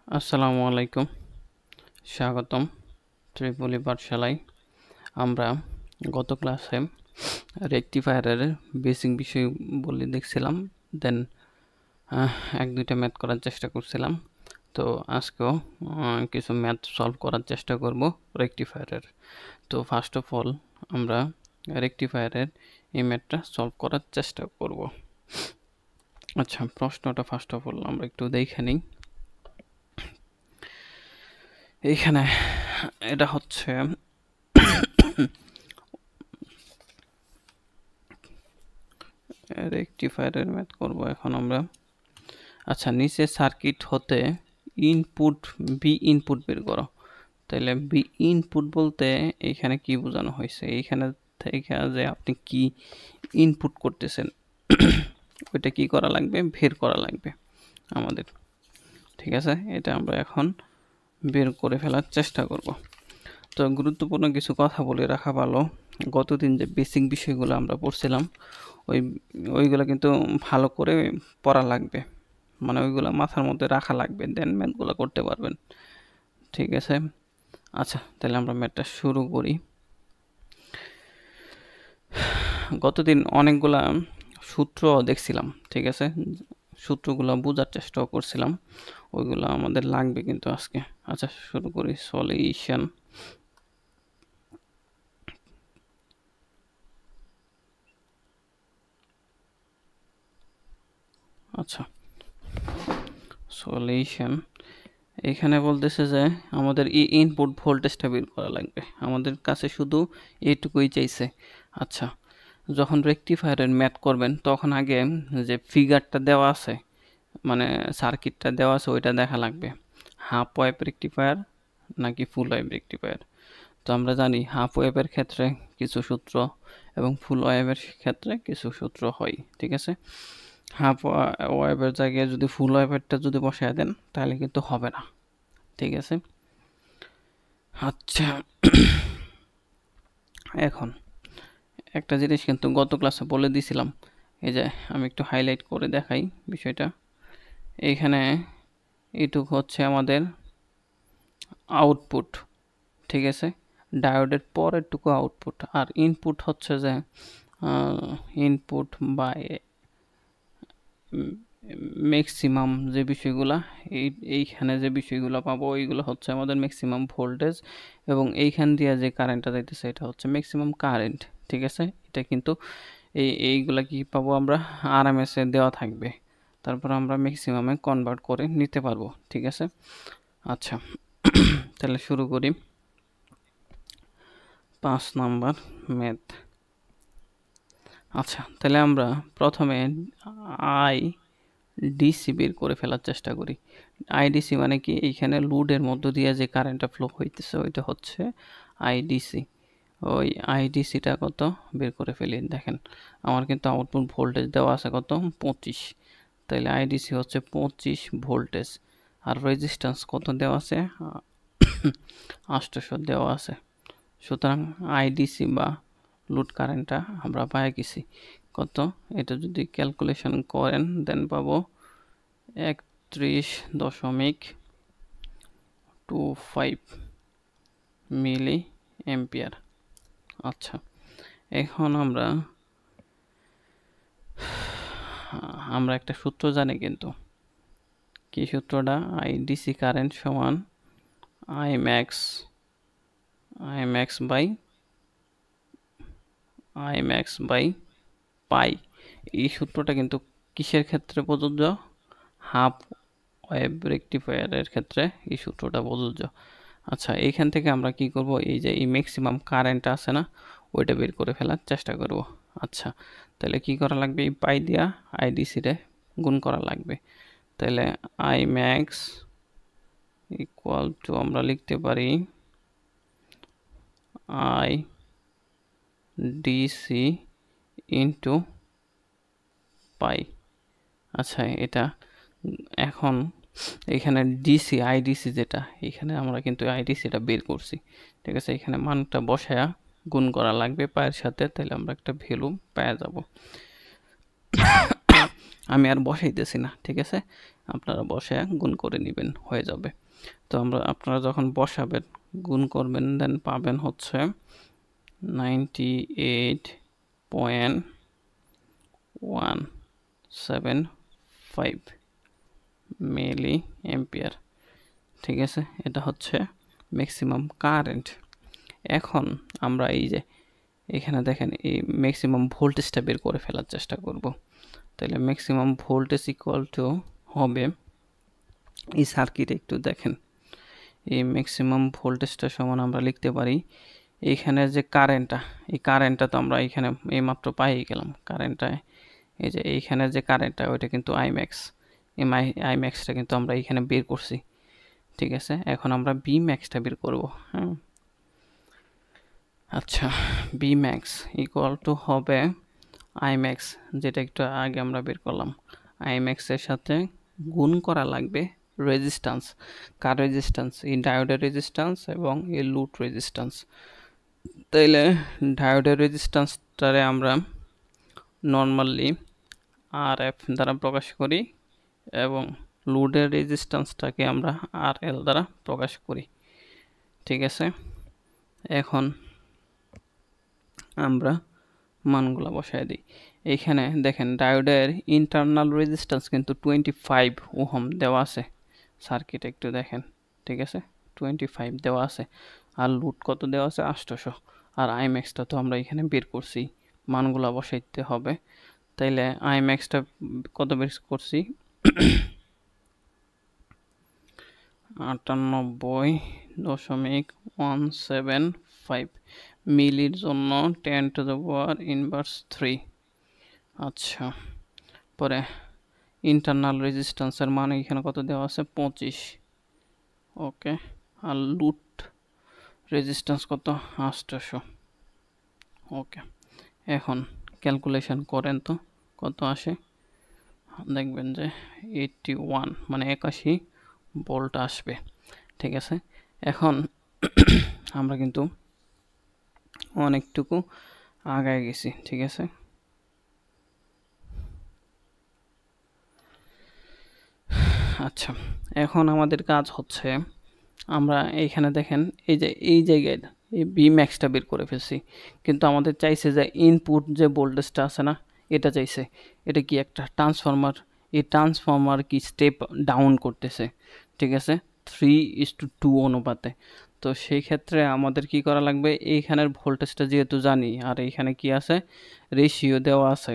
আসসালামু আলাইকুম, স্বাগতম ত্রিপলি পাঠশালায়। আমরা গত ক্লাসে রেকটিফায়ারের বেসিক বিষয় বলে দেখছিলাম, দেন এক দুইটা ম্যাথ করার চেষ্টা করছিলাম। তো আজকেও কিছু ম্যাথ সলভ করার চেষ্টা করব রেকটিফায়ারের। তো ফার্স্ট অফ অল আমরা রেকটিফায়ারের এই ম্যাথটা সলভ করার চেষ্টা করব। আচ্ছা, প্রশ্নটা ফার্স্ট অফ অল আমরা একটু দেখে নিই। এইখানে এটা হচ্ছে রেকটিফায়ারের ম্যাথ করব এখন আমরা। আচ্ছা, নিচে সার্কিট হতে ইনপুট বি ইনপুট বের করো। তাহলে বি ইনপুট বলতে এখানে কি বোঝানো হয়েছে? এইখানে থেকে যে আপনি কি ইনপুট করতেছেন ওইটা কি করা লাগবে? বের করা লাগবে আমাদের। ঠিক আছে, এটা আমরা এখন বের করে ফেলার চেষ্টা করব। তো গুরুত্বপূর্ণ কিছু কথা বলে রাখা ভালো। গতদিন যে বেসিক বিষয়গুলো আমরা পড়ছিলাম ওইগুলো কিন্তু ভালো করে পড়া লাগবে, মানে ওইগুলো মাথার মধ্যে রাখা লাগবে, দেন ম্যাথগুলো করতে পারবেন। ঠিক আছে, আচ্ছা তাহলে আমরা ম্যাথটা শুরু করি। গতদিন অনেকগুলা সূত্র দেখছিলাম, ঠিক আছে, সূত্রগুলো বোঝার চেষ্টাও করছিলাম, ওইগুলো আমাদের লাগবে কিন্তু আজকে। আচ্ছা শুরু করি। সলিউশন। আচ্ছা, সলিউশন। এখানে বলতেছে যে আমাদের ইনপুট ভোল্টেজটা বের করা লাগবে, আমাদের কাছে শুধু এইটুকুই চাইছে। আচ্ছা, যখন রেকটিফায়ারের ম্যাথ করবেন তখন আগে যে ফিগারটা দেওয়া আছে, মানে সার্কিটটা দেওয়া আছে, ওইটা দেখা লাগবে। হাফ ওয়েভ রেকটিফায়ার নাকি ফুল ওয়েভ রেকটিফায়ার। তো আমরা জানি হাফ ওয়েভের ক্ষেত্রে কিছু সূত্র এবং ফুল ওয়েভের ক্ষেত্রে কিছু সূত্র হয়। ঠিক আছে, হাফ ওয়েভের জায়গায় যদি ফুল ওয়েভেরটা যদি বসায় দেন তাহলে কিন্তু হবে না। ঠিক আছে, আচ্ছা এখন একটা জিনিস কিন্তু গত ক্লাসে বলে দিয়েছিলাম, এই যে আমি একটু হাইলাইট করে দেখাই বিষয়টা। এইখানে এইটুকু হচ্ছে আমাদের আউটপুট, ঠিক আছে, ডায়োডের পরেরটুকু আউটপুট, আর ইনপুট হচ্ছে যে ইনপুট বা ম্যাক্সিমাম যে বিষয়গুলা, এইখানে যে বিষয়গুলো পাবো ওইগুলো হচ্ছে আমাদের ম্যাক্সিমাম ভোল্টেজ, এবং এইখান দিয়ে যে কারেন্টটা যাইতেছে এটা হচ্ছে ম্যাক্সিমাম কারেন্ট। ঠিক আছে, এটা কিন্তু এইগুলা কি পাবো আমরা? আরএমএস এ দেওয়া থাকবে, তারপর আমরা ম্যাক্সিমামে কনভার্ট করে নিতে পারবো। ঠিক আছে, আচ্ছা তাহলে শুরু করি 5 নাম্বার ম্যাথ। আচ্ছা তাহলে আমরা প্রথমে আই ডিসি বের করে ফেলার চেষ্টা করি। আইডিসি মানে কি? এইখানে লোডের মধ্য দিয়ে যে কারেন্টটা ফ্লো হইতেছে ওইটা হচ্ছে আইডিসি। ওই আইডিসিটা কত বের করে ফেলি। দেখেন আমার কিন্তু আউটপুট ভোল্টেজ দেওয়া আছে কত? 25। তাহলে আইডিসি হচ্ছে 25 ভোল্টেজ, আর রেজিস্ট্যান্স কত দেওয়া আছে? 800 দেওয়া আছে। সুতরাং আইডিসি বা লোড কারেন্টটা আমরা পাই গেছি কত? এটা যদি ক্যালকুলেশন করেন দেন পাবো 31.25 মিলি অ্যাম্পিয়ার। আচ্ছা, এখন আমরা একটা সূত্র জানি, কিন্তু কি সূত্রটা? আইডিসি কারেন্ট সমান আই ম্যাক্স বাই পাই। এই সূত্রটা কিন্তু কিসের ক্ষেত্রে প্রযোজ্য? হাফ ওয়েভ রেকটিফায়ারের ক্ষেত্রে এই সূত্রটা প্রযোজ্য। আচ্ছা, এইখান থেকে আমরা কি করব? এই যে এই ম্যাক্সিমাম কারেন্ট আছে না, ওইটা বের করে ফেলার চেষ্টা করব। আচ্ছা, তাহলে কি করা লাগবে? এই পাই দিয়া আইডিসি রে গুণ করা লাগবে। তাহলে আই ম্যাক্স ইকুয়াল টু আমরা লিখতে পারি আই ডিসি ইন্টু পাই। আচ্ছা, এটা এখন এখানে ডিসি আইডিসি যেটা, এখানে আমরা কিন্তু আইডিসিটা বের করছি। ঠিক আছে, এখানে মানটা বসায়া গুণ করা লাগবে পায়ের সাথে, তাহলে আমরা একটা ভ্যালু পেয়ে যাব। আমি আর বসাইতেছি না, ঠিক আছে? আপনারা বসে গুণ করে নেবেন, হয়ে যাবে। তো আপনারা যখন বসাবেন, গুণ করবেন, দেন পাবেন হচ্ছে 98.175 মিলি অ্যাম্পিয়ার, ঠিক আছে? এটা হচ্ছে ম্যাক্সিমাম কারেন্ট। এখন আমরা এই যে এখানে দেখেন এই ম্যাক্সিমাম ভোল্টেজটা বের করে ফেলার চেষ্টা করব। তাহলে ম্যাক্সিমাম ভোল্টেজ ইকুয়াল টু হবে, এই সার্কিট একটু দেখেন, এই ম্যাক্সিমাম ভোল্টেজটা সমান আমরা লিখতে পারি এইখানে যে কারেন্টটা, এই কারেন্টটা তো আমরা এইখানে এইমাত্র পাই গেলাম কারেন্টটা, এই যে এইখানে যে কারেন্টটা ওইটা কিন্তু আইম্যাক্স, এই আইম্যাক্সটা কিন্তু আমরা এইখানে বের করছি, ঠিক আছে? এখন আমরা বি ম্যাক্সটা বের করব। হ্যাঁ, আচ্ছা, বি ম্যাক্স ইকুয়াল টু হবে আইম্যাক্স, যেটা একটু আগে আমরা বের করলাম, আইম্যাক্সের সাথে গুণ করা লাগবে রেজিস্ট্যান্স। কার রেজিস্ট্যান্স? এই ডায়োডের রেজিস্ট্যান্স এবং এই লুট রেজিস্ট্যান্স। তাইলে ডায়োডের রেজিস্ট্যান্সটারে আমরা নর্মালি আর এফ দ্বারা প্রকাশ করি এবং লোডের রেজিস্ট্যান্সটাকে আমরা আর এল দ্বারা প্রকাশ করি, ঠিক আছে? এখন আমরা মানগুলো বসায় দিই। এইখানে দেখেন ডায়োডের ইন্টারনাল রেজিস্ট্যান্স কিন্তু 25 ওহম দেওয়া আছে, সার্কিট একটু দেখেন, ঠিক আছে? 25 দেওয়া আছে, আর লুট কত দেওয়া আছে? 800। আর আইম্যাক্সটা তো আমরা এখানে বের করছি, মানগুলো বসাইতে হবে। তাইলে আইম্যাক্সটা কত বের করছি? 98.175 মিলির জন্য 10⁻⁻³ আচ্ছা, পরে ইন্টারনাল রেজিস্ট্যান্সের মান এখানে কত দেওয়া আছে? 25। ওকে, আর লুট রেজিস্ট্যান্স কত? 800। ওকে, এখন ক্যালকুলেশন করেন তো কত আসে, দেখবেন যে 81 মানে 81 ভোল্ট আসবে, ঠিক আছে? এখন আমরা কিন্তু অনেকটুকু আগায় গেছি, ঠিক আছে? আচ্ছা, এখন আমাদের কাজ হচ্ছে, আমরা এইখানে দেখেন এই যে এই জায়গায় এই বি ম্যাক্সটা বের করে ফেলছি, কিন্তু আমাদের চাইছে যে ইনপুট যে ভোল্টেজটা আছে না, এটা চাইছে। এটা কি একটা ট্রান্সফরমার, এই ট্রান্সফরমার কি স্টেপ ডাউন করতেছে, ঠিক আছে? 3:2 অনুপাতে। তো সেই ক্ষেত্রে আমাদের কি করা লাগবে, এইখানের ভোল্টেজটা যেহেতু জানি আর এইখানে কি আছে, রেশিও দেওয়া আছে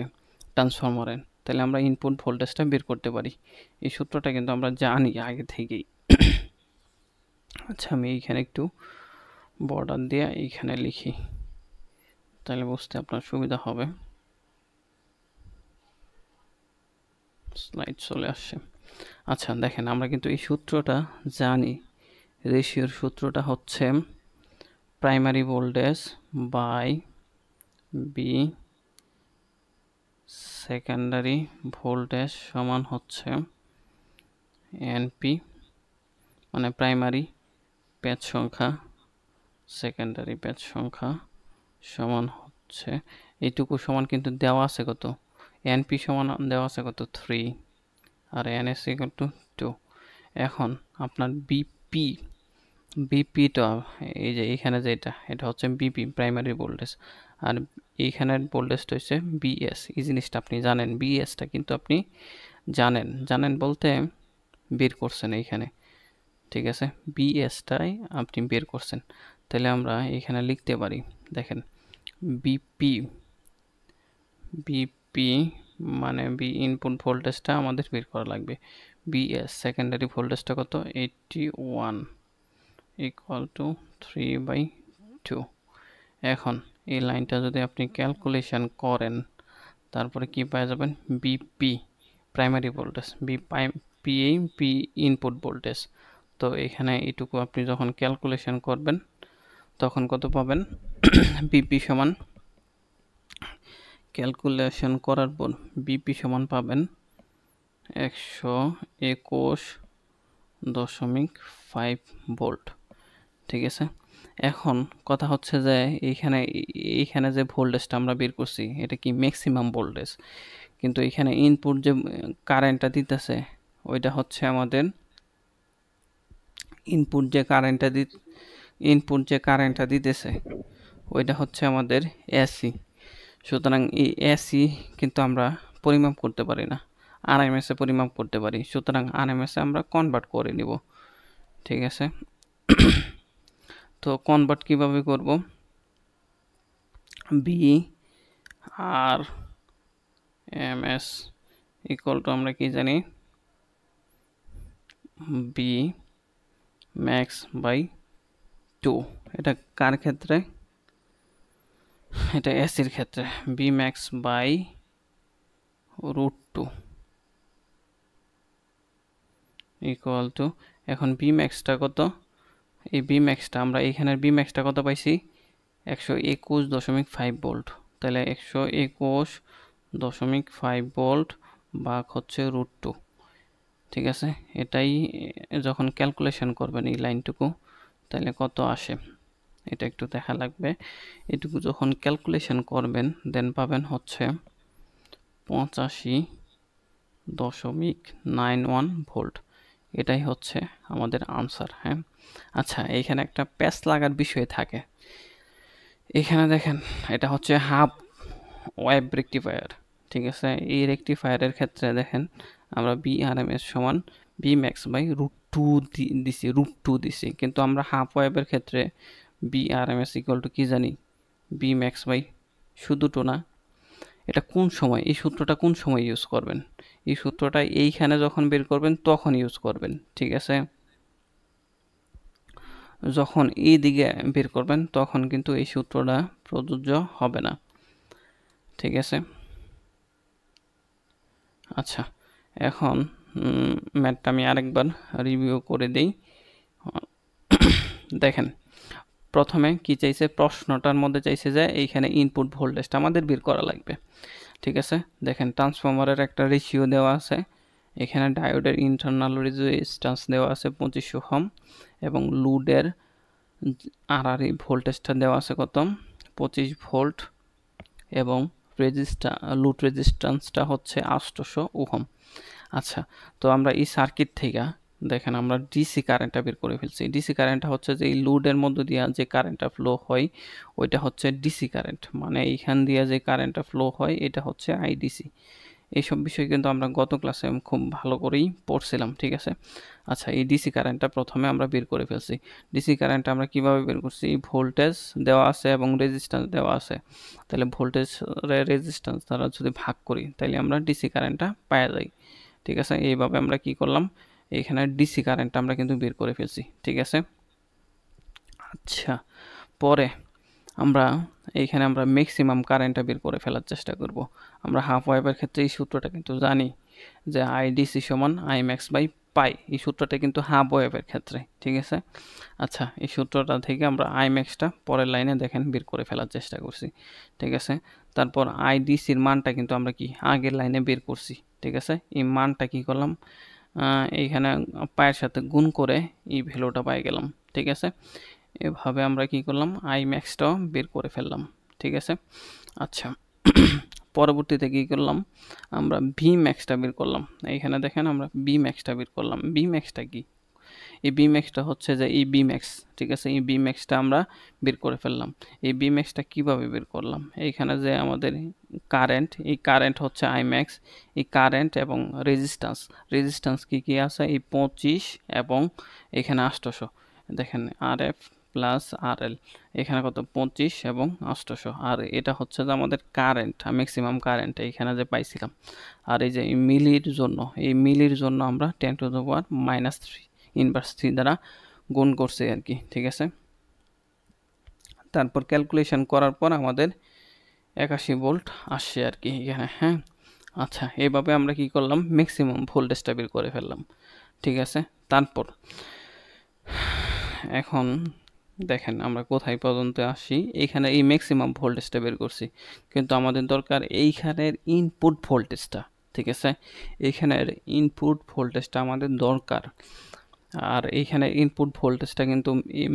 ট্রান্সফরমারের, তাহলে আমরা ইনপুট ভোল্টেজটা বের করতে পারি। এই সূত্রটা কিন্তু আমরা জানি আগে থেকেই। আচ্ছা, আমি এইখানে একটু বর্ডার দিয়ে এইখানে লিখি, তাহলে বুঝতে আপনার সুবিধা হবে। স্লাইড চলে আসছে। আচ্ছা দেখেন, আমরা কিন্তু এই সূত্রটা জানি, রেশিওর সূত্রটা হচ্ছে primary voltage by V secondary voltage সমান হচ্ছে এনপি, মানে প্রাইমারি প্যাচ সংখ্যা, সেকেন্ডারি প্যাচ সংখ্যা সমান হচ্ছে এইটুকু, সমান কিন্তু দেওয়া আছে কত, এনপি সমান দেওয়া আছে কত 3, আর এনএস ইকুয়াল টু 2। এখন আপনার বিপিটা এই যে এইখানে যেটা, এটা হচ্ছে বিপি প্রাইমারি ভোল্টেজ, আর এইখানের ভোল্টেজটা হচ্ছে বিএস। এই জিনিসটা আপনি জানেন, বিএসটা কিন্তু আপনি জানেন বলতে বের করছেন এইখানে, ঠিক আছে? বিএসটাই আপনি বের করছেন। তাহলে আমরা এখানে লিখতে পারি, দেখেন বিপি মানে বি ইনপুট ভোল্টেজটা আমাদের বের করা লাগবে, বিএস সেকেন্ডারি ভোল্টেজটা কত 81 ইকুয়াল টু 3/2। এখন এই লাইনটা যদি আপনি ক্যালকুলেশন করেন, তারপরে কি পেয়ে যাবেন, BP primary voltage, P input voltage. তো এখানে এইটুকু আপনি যখন ক্যালকুলেশন করবেন তখন কত পাবেন, বিপি সমান, ক্যালকুলেশন করার পর বিপি সমান পাবেন 121.5 ভোল্ট, ঠিক আছে? এখন কথা হচ্ছে যে এইখানে যে ভোল্টেজটা আমরা বের করছি এটা কি ম্যাক্সিমাম ভোল্টেজ, কিন্তু এখানে ইনপুট যে কারেন্টটা দিতেছে ওইটা হচ্ছে আমাদের ইনপুট যে কারেন্টটা দিতেছে ওইটা হচ্ছে আমাদের এসি। সুতরাং এই এসি কিন্তু আমরা পরিমাপ করতে পারি না, আরএমএসে পরিমাপ করতে পারি। সুতরাং আরএমএসে আমরা কনভার্ট করে নিব, ঠিক আছে। তো কনভার্ট কিভাবে করব, V R M S equal to আমরা কি জানি, বি ম্যাক্স বাই 2। এটা কার ক্ষেত্রে, এটা এসির ক্ষেত্রে, V max by √2 equal to, এখন বি ম্যাক্সটা কত, এই বি ম্যাক্সটা আমরা এইখানের বি ম্যাক্সটা কত পাইছি 121.5 ভোল্ট, তাহলে 121.5 ভোল্ট ভাগ হচ্ছে √2, ঠিক আছে। এটাই যখন ক্যালকুলেশন করবেন এই লাইনটুকু তাহলে কত আসে এটা একটু দেখা লাগবে। এটুকু যখন ক্যালকুলেশন করবেন দেন পাবেন হচ্ছে 85.91 ভোল্ট। এটাই হচ্ছে আমাদের আনসার। হ্যাঁ, আচ্ছা, এইখানে একটা প্যাচ লাগার বিষয় থাকে। এখানে দেখেন এটা হচ্ছে হাফ ওয়েভ রেকটিফায়ার, ঠিক আছে। এই রেকটিফায়ারের ক্ষেত্রে দেখেন আমরা বিআরএমএস সমান বি ম্যাক্স বাই √2 দিছি, কিন্তু আমরা হাফ ওয়েভের ক্ষেত্রে বিআরএমএস ইকুয়াল টু কি জানি, বি ম্যাক্স বাই শুধু টু না। এটা কোন সময়, এই সূত্রটা কোন সময় ইউজ করবেন, এই সূত্রটা এইখানে যখন বের করবেন তখন ইউজ করবেন, ঠিক আছে। যখন এই দিকে বের করবেন তখন কিন্তু এই সূত্রটা প্রযোজ্য হবে না, ঠিক আছে। আচ্ছা, এখন ম্যাথটা আমি আরেকবার রিভিউ করে দেই। দেখেন প্রথমে কি চাইছে, প্রশ্নটার মধ্যে চাইছে যে এইখানে ইনপুট ভোল্টেজটা আমাদের বের করা লাগবে, ঠিক আছে। দেখেন ট্রান্সফরমারের একটা রেশিও দেওয়া আছে, এখানে ডায়োডের ইন্টারনাল রেজিস্ট্যান্স দেওয়া আছে 2500 ওহম, এবং লোডের আরআরই ভোল্টেজটা দেওয়া আছে কত 25 ভোল্ট, এবং লোড রেজিস্ট্যান্সটা হচ্ছে 800 ওহম। আচ্ছা, তো আমরা এই সার্কিট থেকে দেখেন আমরা ডিসি কারেন্টটা বের করে ফেলছি। ডিসি কারেন্টটা হচ্ছে যে এই লোডের মধ্য দিয়ে যে কারেন্টটা ফ্লো হয় ওইটা হচ্ছে ডিসি কারেন্ট, মানে এইখান দিয়ে যে কারেন্টটা ফ্লো হয় এটা হচ্ছে আইডিসি। এইসব বিষয় কিন্তু আমরা গত ক্লাসে খুব ভালো করেই পড়ছিলাম, ঠিক আছে। আচ্ছা, এই ডিসি কারেন্টটা প্রথমে আমরা বের করে ফেলছি। ডিসি কারেন্ট আমরা কিভাবে বের করছি, ভোল্টেজ দেওয়া আছে এবং রেজিস্ট্যান্স দেওয়া আছে, তাহলে ভোল্টেজ রেজিস্ট্যান্স দ্বারা যদি ভাগ করি তাহলে আমরা ডিসি কারেন্টটা পাওয়া যাই, ঠিক আছে। এইভাবে আমরা কি করলাম, এখানে ডিসি কারেন্টটা আমরা কিন্তু বের করে ফেলছি, ঠিক আছে। আচ্ছা, পরে আমরা এইখানে আমরা ম্যাক্সিমাম কারেন্টটা বের করে ফেলার চেষ্টা করব। আমরা হাফ ওয়েভের ক্ষেত্রে এই সূত্রটা কিন্তু জানি যে আইডিসি সমান আই ম্যাক্স বাই পাই, এই সূত্রটা কিন্তু হাফ ওয়েভের ক্ষেত্রে, ঠিক আছে। আচ্ছা, এই সূত্রটা থেকে আমরা আই ম্যাক্সটা পরের লাইনে দেখেন বের করে ফেলার চেষ্টা করছি, ঠিক আছে। তারপর আইডিসির মানটা কিন্তু আমরা কি আগের লাইনে বের করছি, ঠিক আছে। এই মানটা কি করলাম, এইখানে পায়ের সাথে গুণ করে এই ভ্যালুটা পাই গেলাম, ঠিক আছে। এভাবে আমরা কি করলাম, আই ম্যাক্সটাও বের করে ফেললাম, ঠিক আছে। আচ্ছা, পরবর্তীতে কি করলাম, আমরা ভি ম্যাক্সটা বের করলাম। এইখানে দেখেন আমরা বি ম্যাক্সটা বের করলাম। বি ম্যাক্সটা কি, এই বি ম্যাক্সটা হচ্ছে যে এই বি ম্যাক্স, ঠিক আছে। এই বি ম্যাক্সটা আমরা বের করে ফেললাম। এই বি ম্যাক্সটা কীভাবে বের করলাম, এইখানে যে আমাদের কারেন্ট, এই কারেন্ট হচ্ছে আই ম্যাক্স, এই কারেন্ট এবং রেজিস্ট্যান্স কি আছে, এই 25 এবং এখানে 800, দেখেন আর এফ প্লাস আর এল, এখানে কত 25 এবং 800, আর এটা হচ্ছে যে আমাদের কারেন্ট, ম্যাক্সিমাম কারেন্ট এইখানে যে পাইছিলাম। আর এই যে মিলির জন্য আমরা 10⁻³ ইনভার্স 3 দ্বারা গুণ করছি আর কি, ঠিক আছে। তারপর ক্যালকুলেশন করার পর আমাদের 81 ভোল্ট আসছে আর কি এখানে। হ্যাঁ, আচ্ছা, এইভাবে আমরা কি করলাম, ম্যাক্সিমাম ভোল্টেজটা বের করে ফেললাম, ঠিক আছে। তারপর এখন দেখেন আমরা কোথায় পর্যন্ত আসি, এইখানে এই ম্যাক্সিমাম ভোল্টেজটা বের করছি, কিন্তু আমাদের দরকার এইখানের ইনপুট ভোল্টেজটা, ঠিক আছে। এইখানের ইনপুট ভোল্টেজটা আমাদের দরকার। আর এইখানে ইনপুট ভোল্টেজটা কিন্তু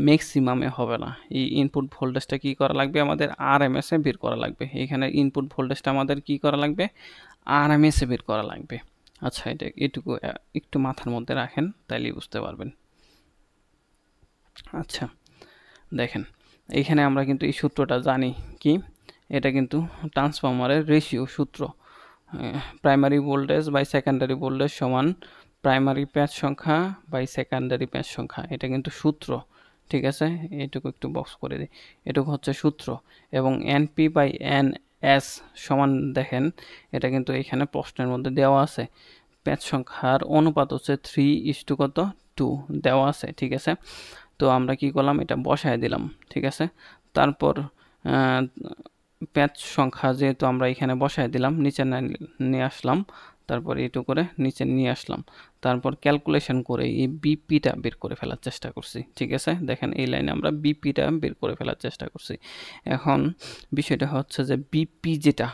ম্যাক্সিমামে হবে না। এই ইনপুট ভোল্টেজটা কি করা লাগবে, আমাদের আরএমএস এ বের করা লাগবে। এইখানে ইনপুট ভোল্টেজটা আমাদের কি করা লাগবে, আরএমএস এ বের করা লাগবে। আচ্ছা, এটা এটুকু একটু মাথার মধ্যে রাখেন, তাইলেই বুঝতে পারবেন। আচ্ছা, দেখেন এইখানে আমরা কিন্তু এই সূত্রটা জানি কি, এটা কিন্তু ট্রান্সফরমারের রেশিও সূত্র, primary voltage by secondary voltage সমান প্রাইমারি প্যাচ সংখ্যা বাই সেকেন্ডারি প্যাচ সংখ্যা, এটা কিন্তু সূত্র। ঠিক আছে, এটুকু একটু বক্স করে দিই, এটুকু হচ্ছে সূত্র। এবং এনপি বাই এন এস সমান, দেখেন এটা কিন্তু এখানে প্রশ্নের মধ্যে দেওয়া আছে, প্যাচ সংখ্যার অনুপাত হচ্ছে 3 কত 2 দেওয়া আছে। ঠিক আছে, তো আমরা কি করলাম, এটা বসায় দিলাম। ঠিক আছে, তারপর প্যাচ সংখ্যা যেহেতু আমরা এখানে বসায় দিলাম, নিচে নিয়ে আসলাম, তারপর এটু করে নিচে নিয়ে আসলাম, তারপর ক্যালকুলেশন করে এই বিপিটা বের করে ফেলার চেষ্টা করছি। ঠিক আছে, দেখেন এই লাইনে আমরা বিপিটা বের করে ফেলার চেষ্টা করছি। এখন বিষয়টা হচ্ছে যে বিপি যেটা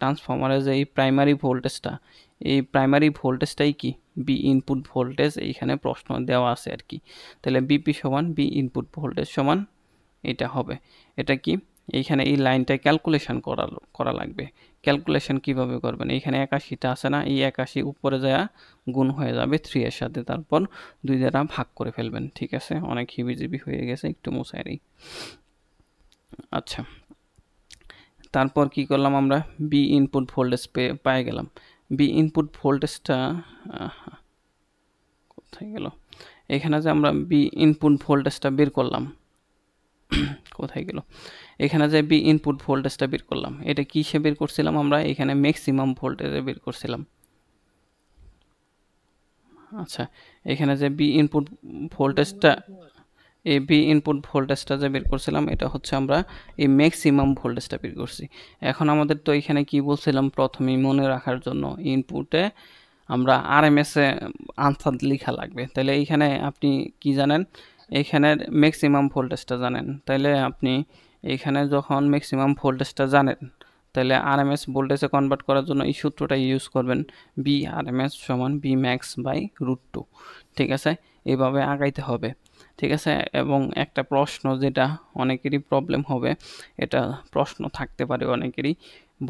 ট্রান্সফরমারের যে এই প্রাইমারি ভোল্টেজটা, এই প্রাইমারি ভোল্টেজটাই কি বি ইনপুট ভোল্টেজ, এইখানে প্রশ্ন দেওয়া আছে আর কি। তাহলে বিপি সমান বি ইনপুট ভোল্টেজ সমান এটা হবে। এটা কি, এইখানে এই লাইনটা ক্যালকুলেশন করা লাগবে। ক্যালকুলেশন কিভাবে করবেন, এইখানে 81টা আছে না, এই 81 উপরে যায় গুণ হয়ে যাবে 3 এর সাথে, তারপর 2 দ্বারা ভাগ করে ফেলবেন। ঠিক আছে, অনেক হিবিজিবি হয়ে গেছে, একটু মুছাই। আচ্ছা, তারপর কি করলাম, আমরা বি ইনপুট ভোল্টেজ পেয়ে গেলাম। বি ইনপুট ভোল্টেজটা কোথায় গেল, এখানে যে আমরা বি ইনপুট ভোল্টেজটা বের করলাম, কোথায় গেল, এখানে যে বি ইনপুট ভোল্টেজটা বের করলাম, এটা কিসে বের করছিলাম আমরা, এখানে ম্যাক্সিমাম ভোল্টেজে বের করছিলাম। আচ্ছা, এখানে যে বি ইনপুট ভোল্টেজটা, এই বি ইনপুট ভোল্টেজটা যে বের করছিলাম, এটা হচ্ছে আমরা এই ম্যাক্সিমাম ভোল্টেজটা বের করছি। এখন আমাদের তো এখানে কি বলছিলাম, প্রথমেই মনে রাখার জন্য ইনপুটে আমরা আরএমএস এ আনসার লেখা লাগবে। তাহলে এইখানে আপনি কি জানেন, এইখানের ম্যাক্সিমাম ভোল্টেজটা জানেন, তাহলে আপনি এইখানে যখন ম্যাক্সিমাম ভোল্টেজটা জানেন, তাহলে আরএমএস ভোল্টেজে কনভার্ট করার জন্য এই সূত্রটা ইউজ করবেন, বি আরএমএস সমান বি ম্যাক্স বাই √2। ঠিক আছে, এইভাবে আগাইতে হবে। ঠিক আছে, এবং একটা প্রশ্ন যেটা অনেকেরই প্রবলেম হবে, এটা প্রশ্ন থাকতে পারে অনেকেরই,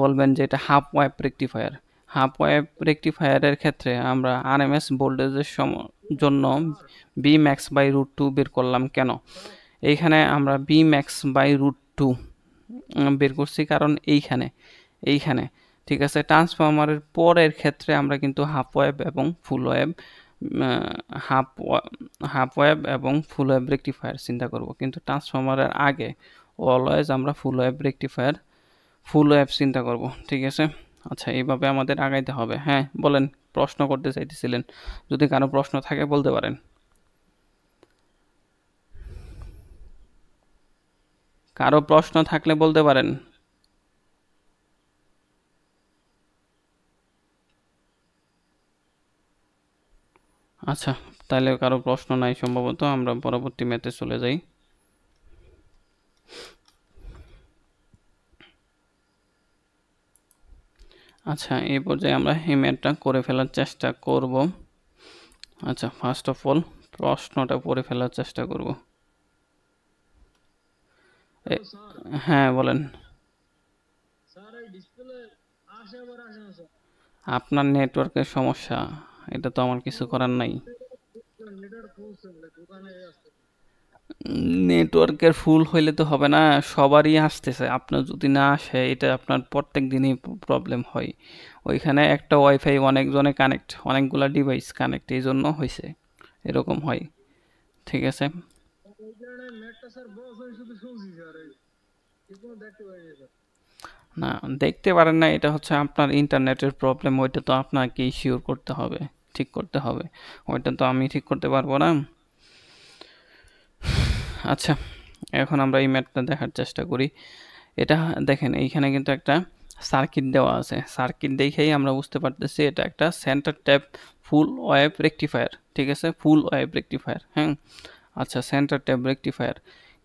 বলবেন যে এটা half wave rectifier. Half wave রেকটিফায়ারের ক্ষেত্রে আমরা আরএমএস ভোল্টেজের জন্য বি ম্যাক্স বাই √2 বের করলাম কেন, এইখানে আমরা বি ম্যাক্স বাই √2 বের করছি কারণ এইখানে ঠিক আছে, ট্রান্সফরমারের পরের ক্ষেত্রে আমরা কিন্তু হাফ ওয়েভ এবং ফুল ওয়েভ, হাফ ওয়েভ এবং ফুল ওয়েভ রেকটিফায়ার চিন্তা করব, কিন্তু ট্রান্সফরমারের আগে অলওয়েজ আমরা ফুল ওয়েভ রেকটিফায়ার, ফুল ওয়েভ চিন্তা করব। ঠিক আছে, আচ্ছা, এইভাবে আমাদের আগাইতে হবে। হ্যাঁ বলেন, প্রশ্ন করতে চাইতেছিলেন, যদি কারো প্রশ্ন থাকে বলতে পারেন, কারো প্রশ্ন থাকলে বলতে পারেন। আচ্ছা, তাহলে কারো প্রশ্ন নাই সম্ভবত, আমরা পরবর্তী ম্যাথে চলে যাই। আচ্ছা, এই পর্যায়ে আমরা এই ম্যাথটা করে ফেলার চেষ্টা করব। আচ্ছা, ফার্স্ট অফ অল প্রশ্নটা পড়ে ফেলার চেষ্টা করব। হ্যাঁ বলেন, আপনার নেটওয়ার্কের সমস্যা, এটা তো আমার কিছু করার নাই। নেটওয়ার্কের ফুল হইলে তো হবে না, সবারই আসতেছে, আপনার যদি না আসে এটা আপনার প্রত্যেক দিনই প্রবলেম হয়। ওইখানে একটা ওয়াইফাই অনেকজনে কানেক্ট, অনেকগুলা ডিভাইস কানেক্ট, এই জন্য হয়েছে, এরকম হয়। ঠিক আছে, না দেখতে পারেন না, এটা হচ্ছে আপনার ইন্টারনেটের প্রবলেম, ওইটা তো আপনাকে ইস্যুর করতে হবে, ঠিক করতে হবে, ওইটা তো আমি ঠিক করতে পারবো না। আচ্ছা, এখন আমরা এই ম্যাথটা দেখার চেষ্টা করি। এটা দেখেন, এইখানে কিন্তু একটা সার্কিট দেওয়া আছে, সার্কিট দেখেই আমরা বুঝতে পারতেছি এটা একটা সেন্টার ট্যাপ ফুল ওয়েভ রেকটিফায়ার। ঠিক আছে, ফুল ওয়েভ রেকটিফায়ার। হ্যাঁ, আচ্ছা, সেন্টার ট্যাপ রেকটিফায়ার,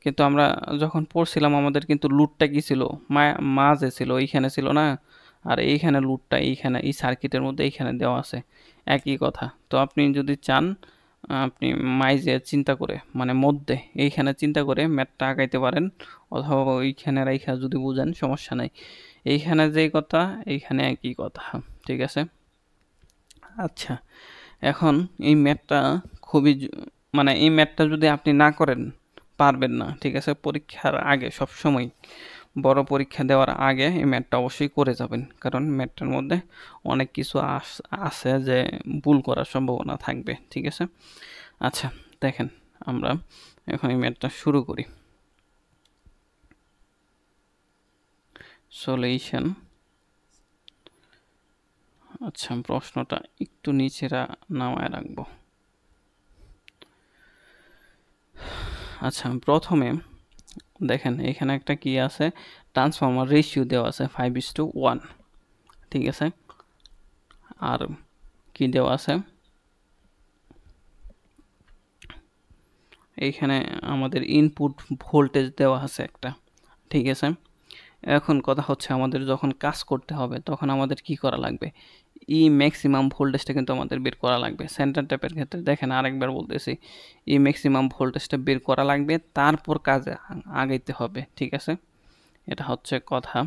কিন্তু আমরা যখন পড়ছিলাম আমাদের কিন্তু লুটটা কি ছিল, মাঝে ছিল, এইখানে ছিল না, আর এইখানে লুটটা এইখানে এই সার্কিটের মধ্যে এইখানে দেওয়া আছে, একই কথা। তো আপনি যদি চান আপনি মাইজে চিন্তা করে মানে মধ্যে এইখানে চিন্তা করে ম্যাথটা আগাইতে পারেন, অথবা ওইখানে রাইখা যদি বুঝেন সমস্যা নাই। এইখানে যেই কথা এইখানে একই কথা, ঠিক আছে। আচ্ছা, এখন এই ম্যাথটা খুবই মানে এই ম্যাথটা যদি আপনি না করেন পারবেন না, ঠিক আছে। পরীক্ষার আগে সবসময় বড় পরীক্ষা দেওয়ার আগে এই ম্যাথটা অবশ্যই করে যাবেন, কারণ ম্যাথটার মধ্যে অনেক কিছু আছে যে ভুল করার সম্ভাবনা থাকবে, ঠিক আছে। আচ্ছা দেখেন, আমরা এখন এই ম্যাথটা শুরু করি। সলিউশন। আচ্ছা, প্রশ্নটা একটু নিচে নামায় রাখবো। আচ্ছা, প্রথমে দেখেন এখানে একটা কি আছে, ট্রান্সফর্মার রেশিও দেওয়া আছে 5:1, ঠিক আছে। আর কি দেওয়া আছে, এইখানে আমাদের ইনপুট ভোল্টেজ দেওয়া আছে একটা, ঠিক আছে। এখন কথা হচ্ছে আমাদের যখন কাজ করতে হবে তখন আমাদের কি করা লাগবে, ম্যাক্সিমাম ভোল্টেজটা কিন্তু আমাদের বের করা লাগবে। সেন্টার ট্যাপের ক্ষেত্রে দেখেন, আরেকবার বলতেছি, ম্যাক্সিমাম ভোল্টেজটা বের করা লাগবে, তারপর কাজে আগাইতে হবে, ঠিক আছে। এটা হচ্ছে কথা।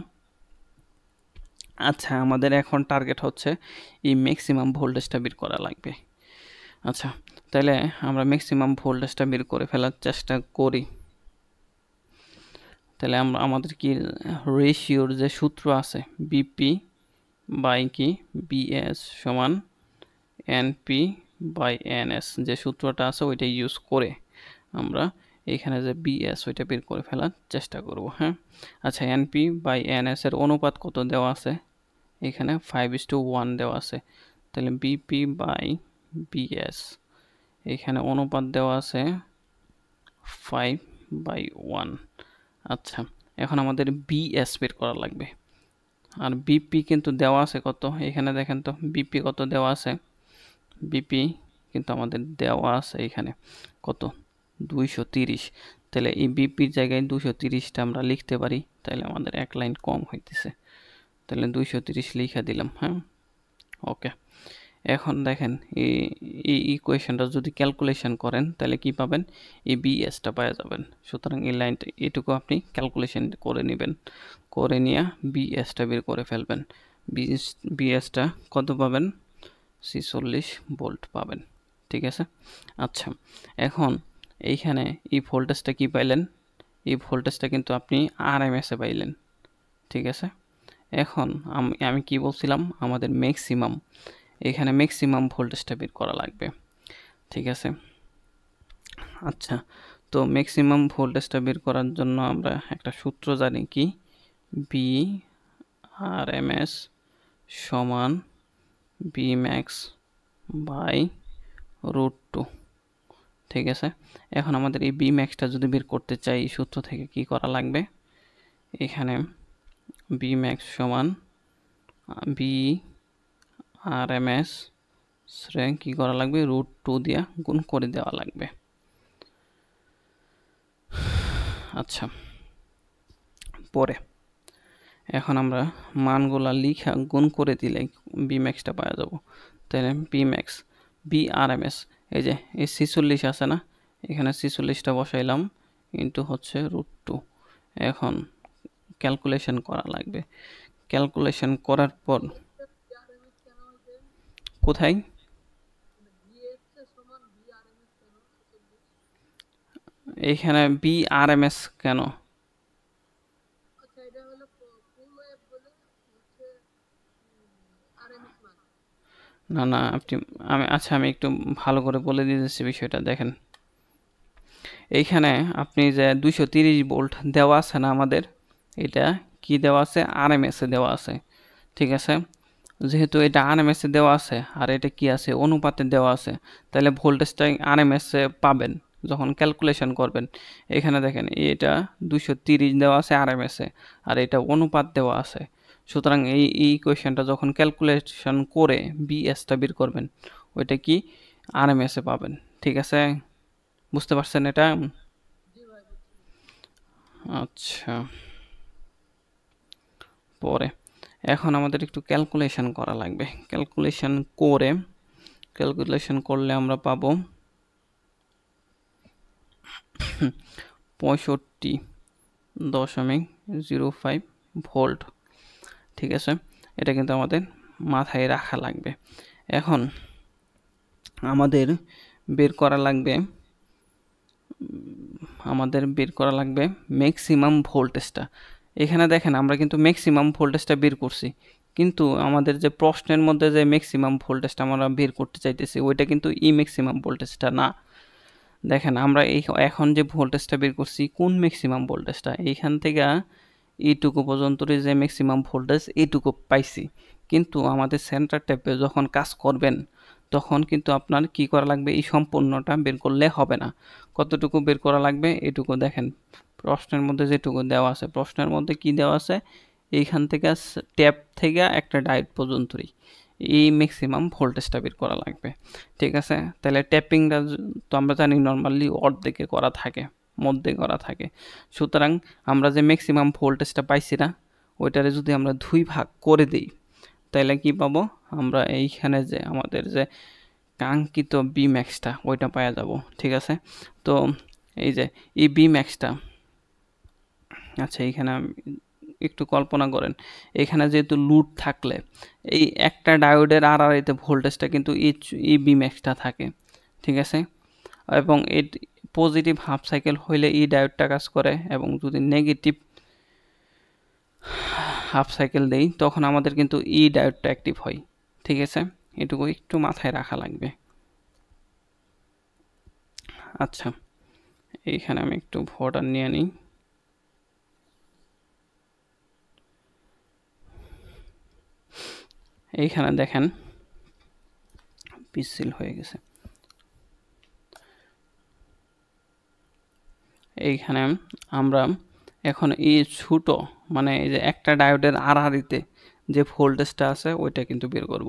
আচ্ছা, আমাদের এখন টার্গেট হচ্ছে ম্যাক্সিমাম ভোল্টেজটা বের করা লাগবে। আচ্ছা, তাহলে আমরা ম্যাক্সিমাম ভোল্টেজটা বের করে ফেলার চেষ্টা করি। তাহলে আমরা আমাদের কি রেশিওর যে সূত্র আছে, বিপি বাই কি বিএস সমান এনপি বাই এনএস, যে সূত্রটা আছে ওইটা ইউজ করে আমরা এখানে যে বিএস ওইটা বের করে ফেলার চেষ্টা করব। হ্যাঁ, আচ্ছা, এনপি বাই এনএস এর অনুপাত কত দেওয়া আছে, এখানে 5:1 দেওয়া আছে। তাহলে বিপি বাই বিএস, এখানে অনুপাত দেওয়া আছে 5/1। আচ্ছা, এখন আমাদের বিএস বের করা লাগবে। আর বিপি কিন্তু দেওয়া আছে কত, এখানে দেখেন তো বিপি কত দেওয়া আছে, বিপি কিন্তু আমাদের দেওয়া আছে এখানে কত, 230। তাহলে এই বিপির জায়গায় 230টা আমরা লিখতে পারি, তাহলে আমাদের এক লাইন কম হইতেছে। তাহলে 230 লিখে দিলাম। হ্যাঁ, ওকে। এখন দেখেন এই ইকুয়েশনটা যদি ক্যালকুলেশন করেন তাহলে কি পাবেন, এই বিএসটা পাওয়া যাবেন। সুতরাং এই লাইনটা এটুকু আপনি ক্যালকুলেশন করে নেবেন, করে নিয়ে বিএসটা বের করে ফেলবেন। বিএসটা কত পাবেন, 46 ভোল্ট পাবেন, ঠিক আছে। আচ্ছা, এখন এইখানে এই ভোল্টেজটা কি পাইলেন, এই ভোল্টেজটা কিন্তু আপনি আরএমএস এ পাইলেন, ঠিক আছে। এখন আমি কি বলছিলাম, আমাদের ম্যাক্সিমাম, এখানে ম্যাক্সিমাম ভোল্টেজটা বের করা লাগবে, ঠিক আছে। আচ্ছা, তো ম্যাক্সিমাম ভোল্টেজটা বের করার জন্য আমরা একটা সূত্র জানি, কি বি আর এম এস সমান বি ম্যাক্স বাই √2, ঠিক আছে। এখন আমাদের এই বি ম্যাক্সটা যদি বের করতে চাই এই সূত্র থেকে কি করা লাগবে, এখানে বি ম্যাক্স সমান বি আর এম এস কি করা লাগবে, √2 দিয়া গুণ করে দেওয়া লাগবে। আচ্ছা, পরে এখন আমরা মানগুলা লিখা গুণ করে দিলে বি ম্যাক্সটা পাওয়া যাব। তাহলে V max V R M S, এই যে এই 46 আছে না, এখানে 46টা বসাইলাম, ইন্টু হচ্ছে √2। এখন ক্যালকুলেশন করা লাগবে, ক্যালকুলেশন করার পর কোথায়, এইখানে বি আর এম এস কেন, না না আপনি আমি একটু ভালো করে বলে দিতেছি বিষয়টা। দেখেন, এইখানে আপনি যে 230 ভোল্ট দেওয়া আছে না আমাদের, এটা কি দেওয়া আছে, আরএমএস এ দেওয়া আছে, ঠিক আছে। যেহেতু এটা আরএমএস এ দেওয়া আছে আর এটা কি আছে, অনুপাতে দেওয়া আছে, তাহলে ভোল্টেজটা আরএমএস এ পাবেন যখন ক্যালকুলেশন করবেন। এখানে দেখেন এটা 230 দেওয়া আছে আরএমএস এ, আর এটা অনুপাত দেওয়া আছে। সুতরাং এই ইকুয়েশনটা যখন ক্যালকুলেশন করে বিএসটা বের করবেন, ওইটা কি আরএমএস এ পাবেন, ঠিক আছে। বুঝতে পারছেন এটা? আচ্ছা, পরে এখন আমাদের একটু ক্যালকুলেশন করা লাগবে। ক্যালকুলেশন করলে আমরা পাবো 65.05 ভোল্ট। ঠিক আছে, এটা কিন্তু আমাদের মাথায় রাখা লাগবে। এখন আমাদের বের করা লাগবে ম্যাক্সিমাম ভোল্টেজটা। এখানে দেখেন আমরা কিন্তু ম্যাক্সিমাম ভোল্টেজটা বের করছি, কিন্তু আমাদের যে প্রশ্নের মধ্যে যে ম্যাক্সিমাম ভোল্টেজটা আমরা বের করতে চাইতেছি ওইটা কিন্তু ম্যাক্সিমাম ভোল্টেজটা না। দেখেন আমরা এখন যে ভোল্টেজটা বের করছি কোন ম্যাক্সিমাম ভোল্টেজটা, এইখান থেকে এইটুকু পর্যন্ত যে ম্যাক্সিমাম ভোল্টেজ এইটুকু পাইছি। কিন্তু আমাদের সেন্টার ট্যাপে যখন কাজ করবেন তখন কিন্তু আপনার কি করা লাগবে, এই সম্পূর্ণটা বের করলে হবে না। কতটুকু বের করা লাগবে এটুকু দেখেন প্রশ্নের মধ্যে যেটুকু দেওয়া আছে, প্রশ্নের মধ্যে কি দেওয়া আছে, এইখান থেকে ট্যাপ থেকে একটা ডায়োড পর্যন্তই এই ম্যাক্সিমাম ভোল্টেজটা বের করা লাগবে। ঠিক আছে, তাহলে ট্যাপিংটা তো আমরা জানি নর্মালি অর্ধেকে করা থাকে, মধ্যে করা থাকে। সুতরাং আমরা যে ম্যাক্সিমাম ভোল্টেজটা পাইছি না, ওইটারে যদি আমরা 2 ভাগ করে দিই তাহলে কি পাবো, আমরা এইখানে যে আমাদের যে কাঙ্ক্ষিত বি ম্যাক্সটা ওইটা পাওয়া যাব। ঠিক আছে, তো এই যে এই বি ম্যাক্সটা, আচ্ছা এইখানে একটু কল্পনা করেন, এখানে যেহেতু লুড থাকলে এই একটা ডায়োডের আড়াআড়িতে ভোল্টেজটা কিন্তু এই বি ম্যাক্সটা থাকে। ঠিক আছে, এবং এই পজিটিভ হাফ সাইকেল হইলে এই ডায়োডটা কাজ করে, এবং যদি নেগেটিভ হাফ সাইকেল দেই তখন আমাদের কিন্তু এই ডায়োডটা অ্যাক্টিভ হয়। ঠিক আছে, এটুকু একটু মাথায় রাখা লাগবে। আচ্ছা, এইখানে আমি একটু ভোটার নিয়ে নিই। এইখানে দেখেন পিছিল হয়ে গেছে। এইখানে আমরা এখন এই ছোট মানে এই যে একটা ডায়োডের আড়াআড়িতে যে ভোল্টেজটা আছে ওইটা কিন্তু বের করব।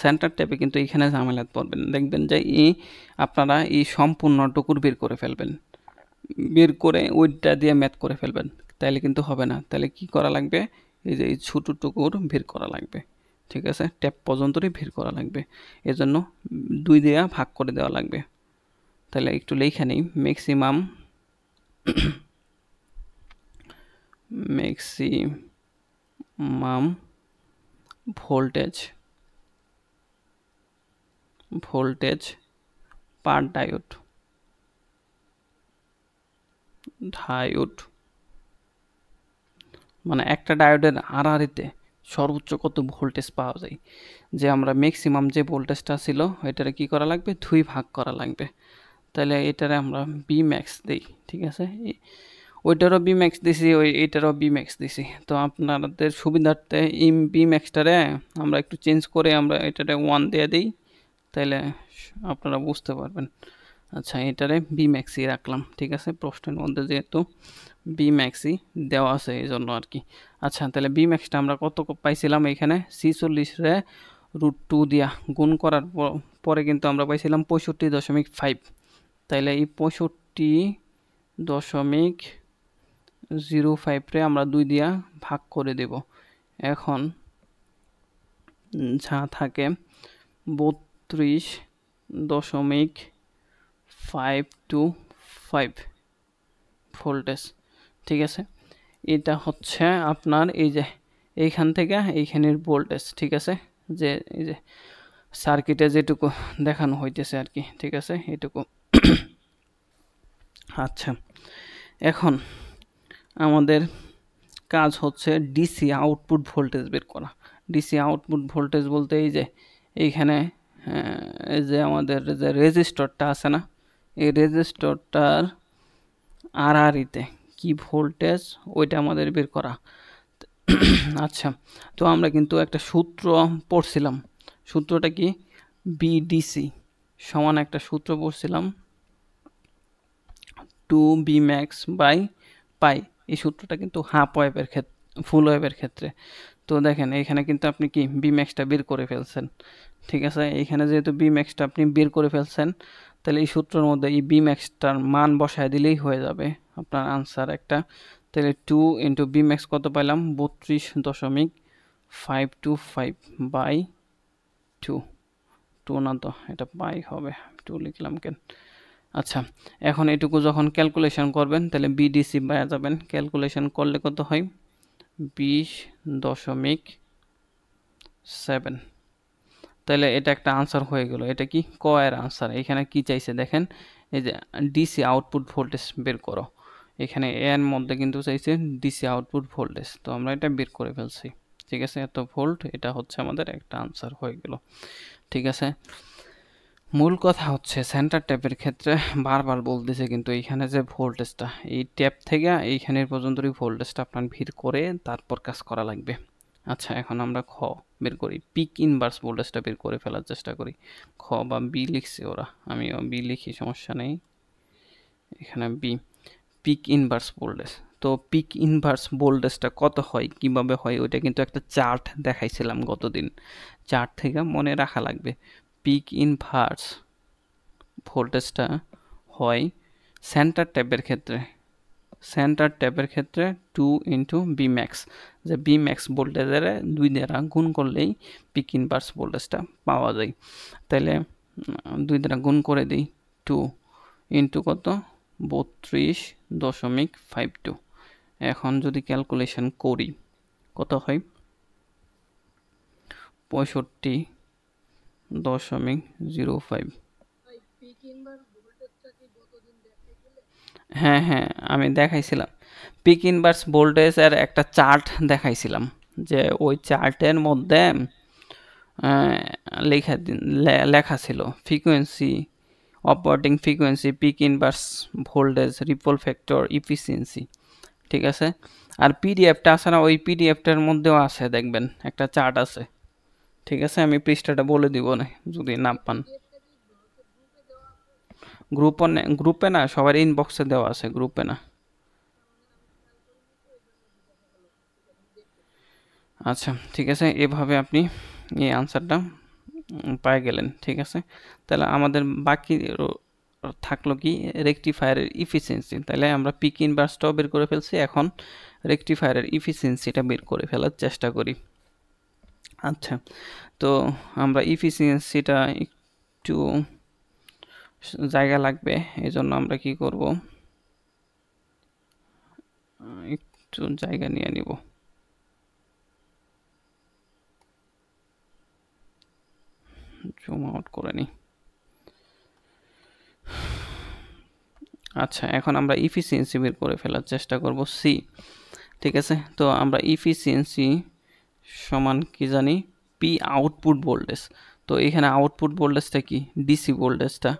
সেন্টার ট্যাপে কিন্তু এইখানে ঝামেলাত পড়বেন, দেখবেন যে আপনারা এই সম্পূর্ণটুকুর বের করে ফেলবেন, বের করে ওইটা দিয়ে ম্যাথ করে ফেলবেন, তাইলে কিন্তু হবে না। তাহলে কি করা লাগবে, এই যে এই ছোটোটুকুর বের করা লাগবে। ঠিক আছে, ট্যাপ পর্যন্তই বের করা লাগবে, এজন্য 2 দিয়ে ভাগ করে দেওয়া লাগবে। তাহলে একটু লেখা নেই, ম্যাক্সিমাম ভোল্টেজ পার ডায়োড মানে একটা ডায়োডের আড়াআড়িতে সর্বোচ্চ কত ভোল্টেজ পাওয়া যায়, যে আমরা ম্যাক্সিমাম যে ভোল্টেজটা ছিল এটারে কি করা লাগবে, 2 ভাগ করা লাগবে। তাহলে এটারে আমরা বি ম্যাক্স দিই। ঠিক আছে, ওইটারও বি ম্যাক্স দিছি, এইটারও বি ম্যাক্স দিছি। তো আপনাদের সুবিধার্থে এই বি ম্যাক্সটারে আমরা একটু চেঞ্জ করে আমরা এটারে 1 দিয়ে দিই, তাহলে আপনারা বুঝতে পারবেন। আচ্ছা, এটারে বি ম্যাক্সই রাখলাম। ঠিক আছে, প্রশ্নের মধ্যে যেহেতু বি ম্যাক্সই দেওয়া আছে এই জন্য আর কি। আচ্ছা, তাহলে বি ম্যাক্সটা আমরা কত পাইছিলাম, এখানে 46 রে √2 দিয়া গুণ করার পরে কিন্তু আমরা পাইছিলাম 65.5। তাইলে এই 65.05 রে আমরা 2 দিয়া ভাগ করে দেব। এখন যা থাকে 32.525 ভোল্টেজ। ঠিক আছে, এটা হচ্ছে আপনার এই যে এইখান থেকে এইখানের ভোল্টেজ। ঠিক আছে, যে এই যে সার্কিটে যেটুকু দেখানো হইতেছে আর কি। ঠিক আছে, এটুকু। আচ্ছা, এখন আমাদের কাজ হচ্ছে ডিসি আউটপুট ভোল্টেজ বের করা। ডিসি আউটপুট ভোল্টেজ বলতে এই যে এইখানে এই যে আমাদের যে রেজিস্টরটা আছে না, এই রেজিস্টরটার আড়াআড়িতে কি ভোল্টেজ ওইটা আমাদের বের করা। আচ্ছা, তো আমরা কিন্তু একটা সূত্র পড়ছিলাম, সূত্রটা কি, বিডিসি সমান একটা সূত্র পড়ছিলাম 2B max বাই পাই। এই সূত্রটা কিন্তু হাফ ওয়েভের ক্ষেত্রে, ফুল ওয়েভের ক্ষেত্রে। তো দেখেন এইখানে কিন্তু আপনি কি বি ম্যাক্সটা বের করে ফেলছেন। ঠিক আছে, এইখানে যেহেতু বি ম্যাক্সটা আপনি বের করে ফেলছেন, তাহলে এই সূত্রের মধ্যে এই বি ম্যাক্সটার মান বসায় দিলেই হয়ে যাবে আপনার আনসার একটা। তাহলে 2 ইন্টু বি ম্যাক্স কত পাইলাম, 32.525 বাই 2 না, তো এটা পাই হবে, 2 লিখলাম কেন। আচ্ছা, এখন এটুকু যখন ক্যালকুলেশন করবেন তাহলে বিডিসি পাওয়া যাবেন। ক্যালকুলেশন করলে কত হয়? 20.7। তাহলে এটা একটা আনসার হয়ে গেল। এটা কি ক এর আনসার। এখানে কি চাইছে দেখেন, এই যে ডিসি আউটপুট ভোল্টেজ বের করো। এখানে এর মধ্যে কিন্তু চাইছে ডিসি আউটপুট ভোল্টেজ, তো আমরা এটা বের করে ফেলছি। ঠিক আছে, এত ভোল্ট, এটা হচ্ছে আমাদের একটা আনসার হয়ে গেল। ঠিক আছে, মূল কথা হচ্ছে সেন্টার ট্যাপের ক্ষেত্রে বারবার বলতেছে কিন্তু এইখানে যে ভোল্টেজটা, এই ট্যাপ থেকে এইখানের পর্যন্তই ভোল্টেজটা আপনার ভিড় করে তারপর কাজ করা লাগবে। আচ্ছা, এখন আমরা খ বের করি, পিক ইনভার্স ভোল্টেজটা বের করে ফেলার চেষ্টা করি। খ বা বি লিখছে ওরা, আমিও বি লিখি, সমস্যা নেই। এখানে বি, পিক ইনভার্স ভোল্টেজ। তো পিক ইনভার্স ভোল্টেজটা কত হয়, কিভাবে হয়, ওইটা কিন্তু একটা চার্ট দেখাইছিলাম গতদিন। চার্ট থেকে মনে রাখা লাগবে। পিক ইনভার্স ভোল্টেজটা হয় সেন্টার ট্যাপের ক্ষেত্রে, সেন্টার ট্যাপের ক্ষেত্রে 2 ইন্টু বি ম্যাক্স, যে বি ম্যাক্স ভোল্টেজের 2 দ্বারা গুণ করলেই পিক ইনভার্স ভোল্টেজটা পাওয়া যায়। তাহলে 2 দ্বারা গুণ করে দিই, 2 ইন্টু কত, 32.52। এখন যদি ক্যালকুলেশন করি কত হয়, 65.05। হ্যাঁ হ্যাঁ, আমি দেখাইছিলাম পিক ইনভার্স ভোল্টেজের একটা চার্ট দেখাইছিলাম, যে ওই চার্টের মধ্যে লেখা ছিল frequency, operating frequency, peak inverse voltage, ripple factor, efficiency. ঠিক আছে, আর পিডিএফটা আছে না, ওই পিডিএফটার মধ্যেও আছে, দেখবেন একটা চার্ট আছে। ঠিক আছে, আমি পৃষ্ঠাটা বলে দিব না যদি না পান। গ্রুপে না, সবার ইনবক্সে দেওয়া আছে, গ্রুপে না। আচ্ছা ঠিক আছে, এভাবে আপনি এই আনসারটা পেয়ে গেলেন। ঠিক আছে, তাহলে আমাদের বাকি থাকলো কি, রেকটিফায়ারের ইফিসিয়েন্সি। তাহলে আমরা পিক ইনভার্সটাও বের করে ফেলছি, এখন রেকটিফায়ারের ইফিসিয়েন্সিটা বের করে ফেলার চেষ্টা করি। আচ্ছা, তো আমরা ইফিসিয়েন্সিটা একটু জায়গা লাগবে, এই জন্য আমরা কি করব, একটু জায়গা নিয়ে নিব। জুম আউট করে নিই। আচ্ছা, এখন আমরা ইফিসিয়েন্সি বের করে ফেলার চেষ্টা করব, সি। ঠিক আছে, তো আমরা ইফিসিয়েন্সি সমান কি জানি, পি আউটপুট ভোল্টেজ। তো এখানে আউটপুট ভোল্টেজটা কি, ডিসি ভোল্টেজটা,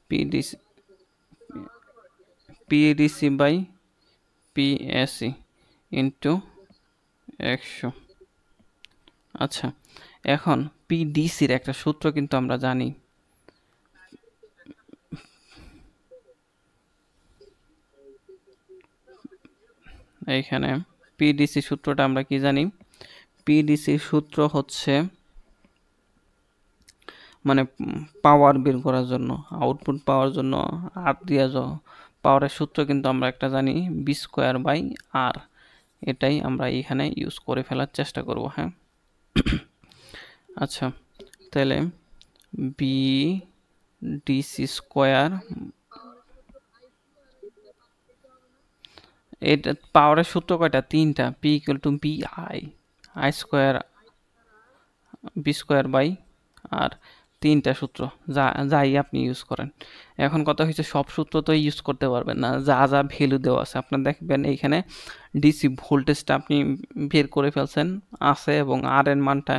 PDC, PDC by PAC into 100। আচ্ছা, এখন পিডিসির একটা সূত্র কিন্তু আমরা জানি, এইখানে পিডিসি সূত্রটা আমরা কি জানি, পিডিসি সূত্র হচ্ছে মানে পাওয়ার বের করার জন্য, আউটপুট পাওয়ার জন্য আর দিয়া পাওয়ারের সূত্র কিন্তু আমরা একটা জানি, বি স্কোয়ার বাই আর। এটাই আমরা এখানে ইউজ করে ফেলার চেষ্টা করব। হ্যাঁ, আচ্ছা, তাহলে বি ডিসি স্কোয়ার, এটা পাওয়ারের সূত্র কয়টা, তিনটা, P equal to V I, I square, V square by R, তিনটা সূত্র যাই আপনি ইউজ করেন। এখন কথা হচ্ছে সব সূত্র তো ইউজ করতে পারবেন না, যা যা ভ্যালু দেওয়া আছে আপনার দেখবেন এইখানে ডিসি ভোল্টেজটা আপনি বের করে ফেলছেন আছে, এবং আর এর মানটা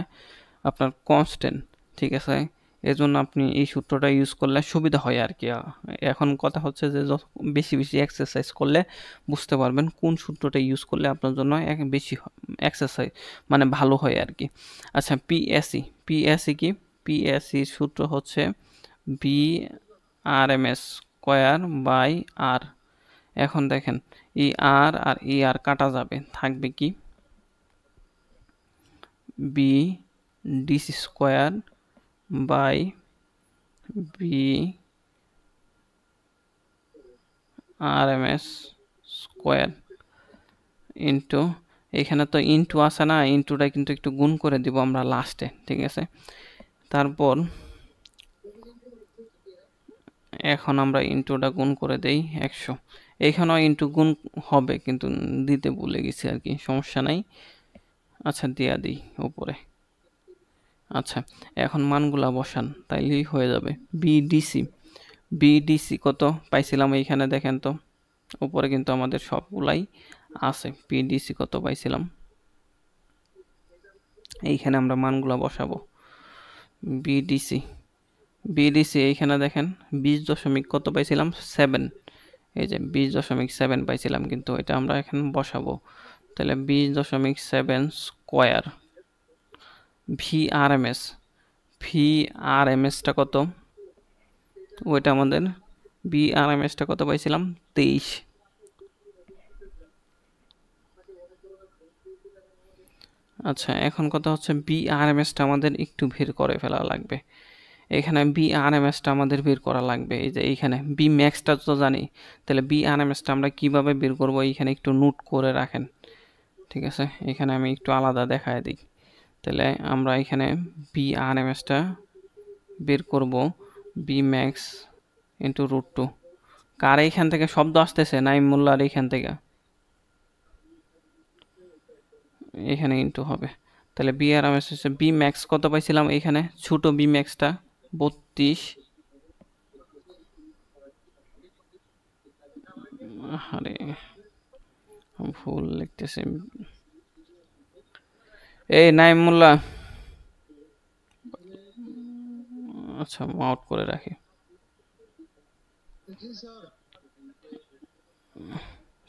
আপনার কনস্ট্যান্ট। ঠিক আছে, এজন্য আপনি এই সূত্রটা ইউজ করলে সুবিধা হয় আর কি। এখন কথা হচ্ছে যে বেশি বেশি এক্সারসাইজ করলে বুঝতে পারবেন কোন সূত্রটা ইউজ করলে আপনার জন্য বেশি এক্সারসাইজ মানে ভালো হয় আর কি। আচ্ছা, পিএসি, পিএসি কি, পিএসি সূত্র হচ্ছে V R M S square by R. এখন দেখেন এই আর আর এই আর কাটা যাবে, থাকবে কি, V DC square by V R M S square into, এখানে তো ইন্টু আসে না, ইন্টুটা কিন্তু একটু গুণ করে দিব আমরা লাস্টে। ঠিক আছে, তারপর এখন আমরা ইন্টুটা গুণ করে দেই 100। এইখানেও ইন্টু গুণ হবে কিন্তু দিতে ভুলে গেছি আর কি, সমস্যা নাই। আচ্ছা দিয়া দিই উপরে। আচ্ছা এখন মানগুলা বসান, তাইলেই হয়ে যাবে। বিডিসি কত পাইছিলাম এইখানে দেখেন তো, উপরে কিন্তু আমাদের সবগুলাই আছে। বিডিসি কত পাইছিলাম, এইখানে আমরা মানগুলা বসাবো। বিডিসি বিডিসি এইখানে দেখেন 20 দশমিক কত পাইছিলাম, 7। এই যে 20.7 পাইছিলাম, কিন্তু এটা আমরা এখন বসাবো। তাহলে 20.7 স্কোয়ার ভিআরএমএস। ভিআরএমএসটা কত, ওইটা আমাদের ভিআরএমএসটা কত পাইছিলাম, 23। আচ্ছা এখন কথা হচ্ছে বিআরএমএসটা আমাদের একটু বের করে ফেলা লাগবে। এখানে বিআরএমএসটা আমাদের বের করা লাগবে। এই যে এইখানে বি ম্যাক্সটা তো জানি, তাহলে বিআরএমএসটা আমরা কিভাবে বের করব, এইখানে একটু নোট করে রাখেন। ঠিক আছে, এখানে আমি একটু আলাদা দেখায় দিই। তাহলে আমরা এখানে বিআরএমএসটা বের করব বি ম্যাক্স ইন্টু √2। কার এইখান থেকে শব্দ আসতেছে, নাইম মোল্লার এইখান থেকে, এখানে ইন্টু হবে। তাহলে বিআরএমএস হচ্ছে বি ম্যাক্স কত পাইছিলাম এইখানে, ছোট বি ম্যাক্সটা 32। আরে ভুল লিখতেছে। এই নাইম মোল্লা, আচ্ছা আউট করে রাখি।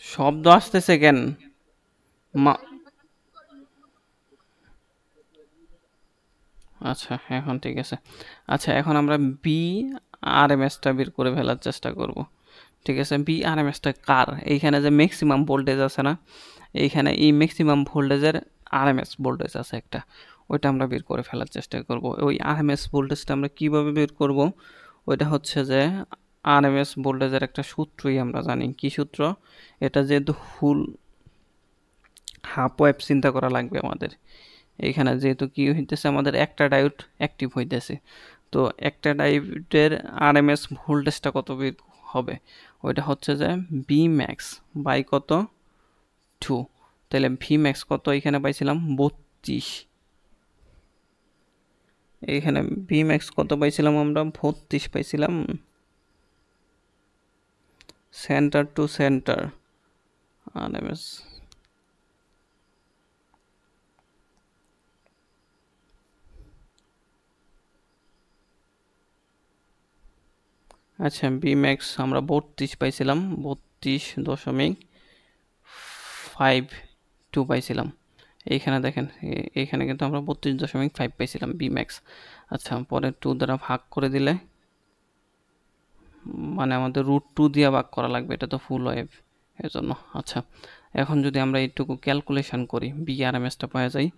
শব্দ আসতেছে কেন? আচ্ছা এখন ঠিক আছে। আচ্ছা এখন আমরা বিআরএমএসটা বের করে ফেলার চেষ্টা করব। ঠিক আছে, বিআরএমএসটা কার, এইখানে যে ম্যাক্সিমাম ভোল্টেজ আছে না, এইখানে এই ম্যাক্সিমাম ভোল্টেজের আরএমএস ভোল্টেজ আছে একটা, ওইটা আমরা বের করে ফেলার চেষ্টা করব। ওই আরএমএস ভোল্টেজটা আমরা কিভাবে বের করব, ওইটা হচ্ছে যে আরএমএস ভোল্টেজের একটা সূত্রই আমরা জানি। কি সূত্র? এটা যেহেতু ফুল হাফ ওয়েভ চিন্তা করা লাগবে আমাদের, এইখানে যেহেতু কি হইতেছে, আমাদের একটা ডায়োড অ্যাক্টিভ হইতেছে, তো একটা ডায়োডের আরএমএস ভোল্টেজটা কত বের হবে, ওইটা হচ্ছে যে বি ম্যাক্স বাই কত 2। তাহলে ভি ম্যাক্স কত এখানে পাইছিলাম 32, এইখানে ভি ম্যাক্স কত পাইছিলাম আমরা 32 পাইছিলাম। সেন্টার টু সেন্টার আরএমএস, আচ্ছা বি ম্যাক্স আমরা 32 পাইছিলাম, 32.52 পাইছিলাম। এইখানে দেখেন, এইখানে কিন্তু আমরা 32.5 পাইছিলাম বি ম্যাক্স। আচ্ছা পরে 2 দ্বারা ভাগ করে দিলে, মানে আমাদের √2 দিয়ে ভাগ করা লাগবে, এটা তো ফুল ওয়েভ এর জন্য। আচ্ছা এখন যদি আমরা এইটুকু ক্যালকুলেশন করি, বিআরএমএসটা পাওয়া যায়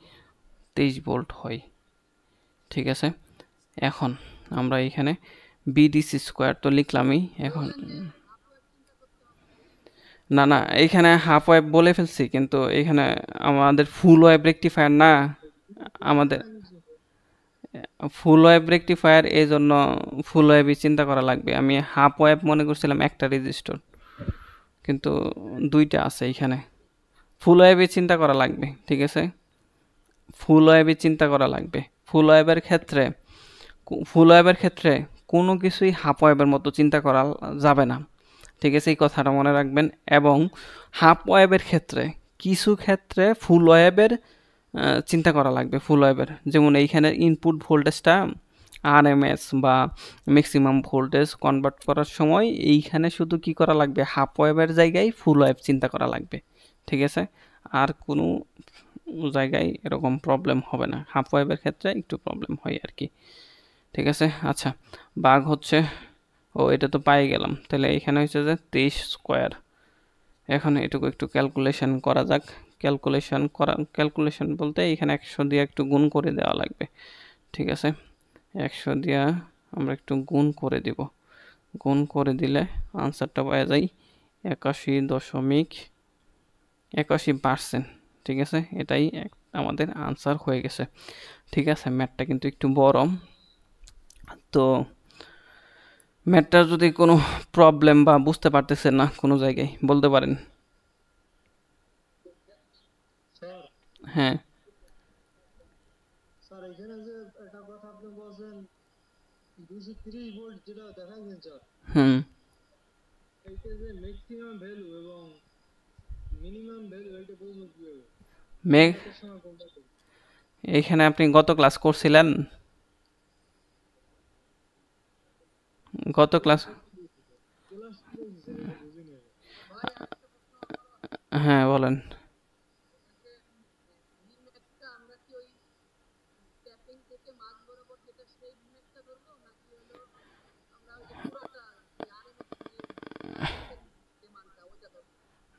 23 ভোল্ট হয়। ঠিক আছে, এখন আমরা এখানে বিডিসি স্কোয়ার তো লিখলামই। এখন না না, এইখানে হাফ ওয়েভ বলে ফেলছি, কিন্তু এখানে আমাদের ফুল ওয়েভ রেকটিফায়ার না, আমাদের ফুল ওয়েভ রেকটিফায়ার, এই জন্য ফুল ওয়েভই চিন্তা করা লাগবে। আমি হাফ ওয়েভ মনে করছিলাম একটা রেজিস্টর, কিন্তু দুইটা আছে এইখানে। ফুল ওয়েভই চিন্তা করা লাগবে। ঠিক আছে, ফুল ওয়েভই চিন্তা করা লাগবে। ফুল ওয়েভের ক্ষেত্রে ফুল ওয়েভের ক্ষেত্রে কোনো কিছুই হাফ ওয়েভের মতো চিন্তা করা যাবে না। ঠিক আছে, এই কথাটা মনে রাখবেন। এবং হাফ ওয়েভের ক্ষেত্রে কিছু ক্ষেত্রে ফুল ওয়েভের চিন্তা করা লাগবে। ফুল ওয়েভের যেমন এইখানে ইনপুট ভোল্টেজটা আরএমএস বা ম্যাক্সিমাম ভোল্টেজ কনভার্ট করার সময় এইখানে শুধু কি করা লাগবে, হাফ ওয়েভের জায়গায় ফুল ওয়েভ চিন্তা করা লাগবে। ঠিক আছে, আর কোনো জায়গায় এরকম প্রবলেম হবে না, হাফ ওয়েভের ক্ষেত্রে একটু প্রবলেম হয় আর কি। ঠিক আছে, আচ্ছা বাঘ হচ্ছে, ও এটা তো পাই গেলাম। তাহলে এখানে হচ্ছে যে 23 স্কোয়ার। এখন এটুকু একটু ক্যালকুলেশন করা যাক। ক্যালকুলেশন বলতে এখানে 100 দিয়ে একটু গুণ করে দেওয়া লাগবে। ঠিক আছে, 100 দিয়ে আমরা একটু গুণ করে দিব। গুণ করে দিলে আনসারটা পাওয়া যায় 81.81%। ঠিক আছে, এটাই আমাদের আনসার হয়ে গেছে। ঠিক আছে, ম্যাথটা কিন্তু একটু বড়, তো ম্যাথটার যদি কোনো প্রবলেম বা বুঝতে পারতেছেন না কোনো জায়গায় বলতে পারেন। স্যার হ্যাঁ। স্যার এখানে যে একটা কথা আপনি বলছেন 230 ভোল্ট যেটা দেখাচ্ছেন স্যার, হুম। এইটা যে ম্যাক্সিমাম ভ্যালু এবং মিনিমাম ভ্যালু এটা বুঝবো কিভাবে? কোন মে ম্যাথের সময় কোনটা করবো? এইখানে আপনি গত ক্লাস করছিলেন? গত ক্লাস? ক্লাস করেছি স্যার, এটা বুঝিনি আমি। হ্যাঁ বলেন।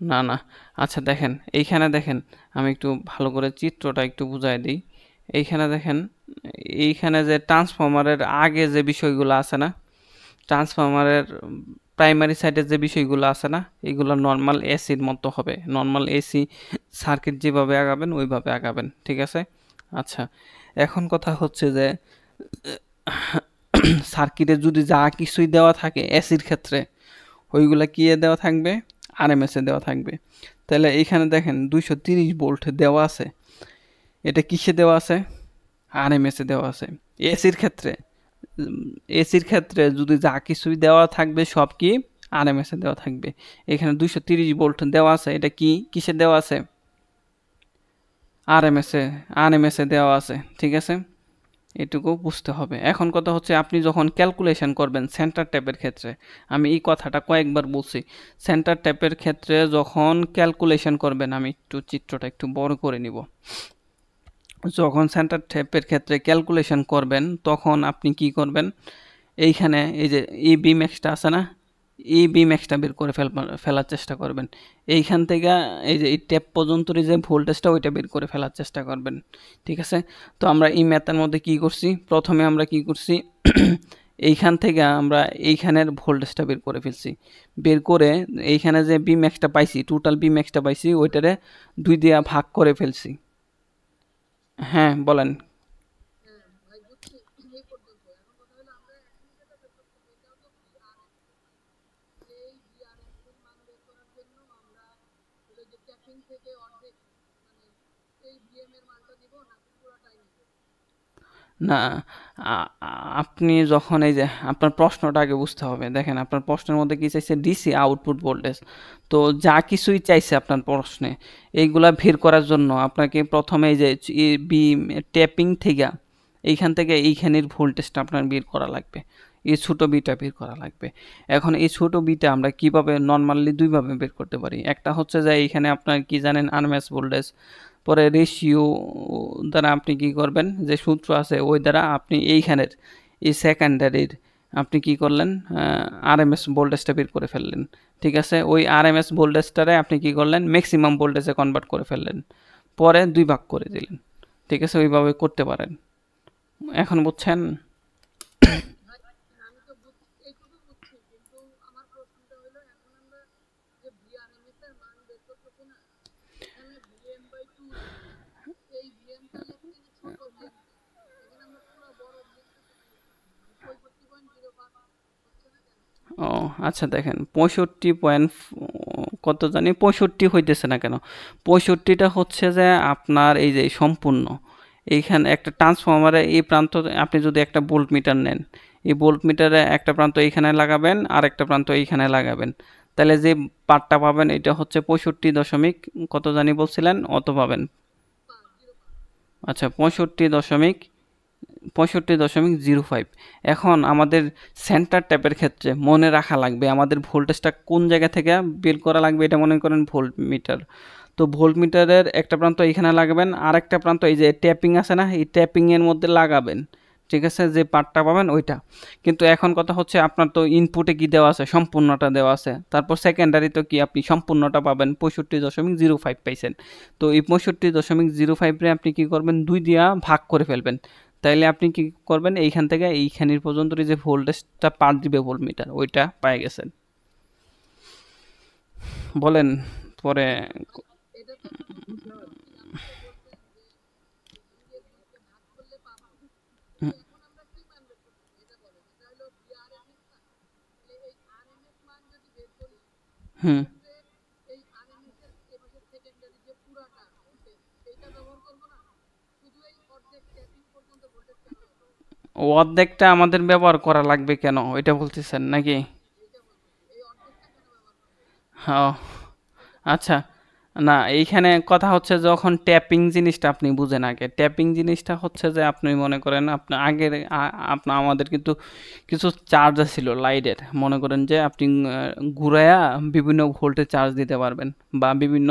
না না, আচ্ছা দেখেন, এইখানে দেখেন, আমি একটু ভালো করে চিত্রটা একটু বুঝাই দিই। এইখানে দেখেন, এইখানে যে ট্রান্সফরমারের আগে যে বিষয়গুলো আছে না, ট্রান্সফরমারের প্রাইমারি সাইডের যে বিষয়গুলো আছে না, এগুলো নর্মাল এসির মতো হবে। নর্মাল এসি সার্কিট যেভাবে আগাবেন ওইভাবে আগাবেন, ঠিক আছে? আচ্ছা, এখন কথা হচ্ছে যে সার্কিটে যদি যা কিছুই দেওয়া থাকে এসির ক্ষেত্রে, ওইগুলা কি এ দেওয়া থাকবে? আরএমএস এ দেওয়া থাকবে। তাহলে এইখানে দেখেন 230 ভোল্ট দেওয়া আছে, এটা কিসে দেওয়া আছে? আরএমএস এ দেওয়া আছে। এসির ক্ষেত্রে, এসির ক্ষেত্রে যদি যা কিছুই দেওয়া থাকবে সব কি আরএমএস এ দেওয়া থাকবে। এখানে 230 ভোল্ট দেওয়া আছে, এটা কি কিসে দেওয়া আছে? আরএমএস এ, আরএমএস এ দেওয়া আছে, ঠিক আছে? এটুকু বুঝতে হবে। এখন কথা হচ্ছে আপনি যখন ক্যালকুলেশন করবেন সেন্টার ট্যাপের ক্ষেত্রে, আমি এই কথাটা কয়েকবার বলছি, সেন্টার ট্যাপের ক্ষেত্রে যখন ক্যালকুলেশন করবেন, আমি একটু চিত্রটা একটু বড় করে নিব। যখন সেন্টার ট্যাপের ক্ষেত্রে ক্যালকুলেশন করবেন তখন আপনি কি করবেন, এইখানে এই যে ই বি ম্যাক্সটা আছে না, ই বি ম্যাক্সটা বের করে ফেলার চেষ্টা করবেন। এইখান থেকে এই যে এই ট্যাপ পর্যন্ত যে ভোল্টেজটা ওইটা বের করে ফেলার চেষ্টা করবেন, ঠিক আছে? তো আমরা এই ম্যাথের মধ্যে কি করছি, প্রথমে আমরা কি করছি এইখান থেকে আমরা এইখানের ভোল্টেজটা বের করে ফেলছি। বের করে এইখানে যে বি ম্যাক্সটা পাইছি, টোটাল বি ম্যাক্সটা পাইছি, ওইটারে 2 দিয়ে ভাগ করে ফেলছি। হ্যাঁ বলেন। না, আপনি যখন এই যে আপনার প্রশ্নটা আগে বুঝতে হবে। দেখেন আপনার প্রশ্নের মধ্যে কি চাইছে? DC output voltage. তো যা কিছুই চাইছে আপনার প্রশ্নে, এইগুলা বের করার জন্য আপনাকে প্রথমে এই যে বি ট্যাপিং থেকে এইখান থেকে এইখানের ভোল্টেজটা আপনার বের করা লাগবে। এই ছোট বিটা বের করা লাগবে। এখন এই ছোট বিটা আমরা কিভাবে নর্মালি দুইভাবে বের করতে পারি। একটা হচ্ছে যে এইখানে আপনার কি জানেন আরএমএস ভোল্টেজ, পরে রেশিও দ্বারা আপনি কি করবেন, যে সূত্র আছে ওই দ্বারা আপনি এইখানের এই সেকেন্ডারির আপনি কি করলেন, আরএমএস ভোল্টেজটা বের করে ফেললেন, ঠিক আছে? ওই আরএমএস ভোল্টেজটারে আপনি কি করলেন, ম্যাক্সিমাম ভোল্টেজে কনভার্ট করে ফেললেন, পরে দুই ভাগ করে দিলেন, ঠিক আছে? ওইভাবে করতে পারেন। এখন বুঝছেন? ও আচ্ছা, দেখেন 65 পয়েন্ট কত জানি 65 হইতেছে না কেন? 65টা হচ্ছে যে আপনার এই যে সম্পূর্ণ এইখানে একটা ট্রান্সফরমারে এই প্রান্ত, আপনি যদি একটা ভোল্ট মিটার নেন, এই ভোল্ট মিটারে একটা প্রান্ত এইখানে লাগাবেন আর একটা প্রান্ত এইখানে লাগাবেন, তাহলে যে পার্টটা পাবেন এটা হচ্ছে 65 দশমিক কত জানি বলছিলেন অত পাবেন। আচ্ছা, 65.05। এখন আমাদের সেন্টার ট্যাপের ক্ষেত্রে মনে রাখা লাগবে আমাদের ভোল্টেজটা কোন জায়গা থেকে বের করা লাগবে, এটা মনে করেন ভোল্ট মিটার। তো ভোল্ট মিটারের একটা প্রান্ত এইখানে লাগাবেন আর একটা প্রান্ত এই যে ট্যাপিং আছে না, এই ট্যাপিং এর মধ্যে লাগাবেন, ঠিক আছে? যে পার্টটা পাবেন ওইটা। কিন্তু এখন কথা হচ্ছে আপনার তো ইনপুটে কি দেওয়া আছে, সম্পূর্ণটা দেওয়া আছে, তারপর সেকেন্ডারি তো কি আপনি সম্পূর্ণটা পাবেন 65.05 পাইছেন। তো এই 65.05 রে আপনি কি করবেন, 2 দিয়া ভাগ করে ফেলবেন। তাইলে আপনি কি করবেন, এইখান থেকে এইখানের পর্যন্ত যে ভোল্টেজটা পার দিবে ভোল্ট মিটার ওইটা পাই গেছেন। বলেন পরে। জি স্যার। হুম। অর্ধেকটা আমাদের ব্যবহার করা লাগবে কেন ওইটা বলতেছেন নাকি? হ্যাঁ। আচ্ছা, না এইখানে কথা হচ্ছে যখন ট্যাপিং জিনিসটা আপনি বুঝেন আগে। ট্যাপিং জিনিসটা হচ্ছে যে আপনি মনে করেন আপনার আগের আপনার আমাদের কিন্তু কিছু চার্জ ছিল লাইটের। মনে করেন যে আপনি ঘুরায়া বিভিন্ন ভোল্টে চার্জ দিতে পারবেন, বা বিভিন্ন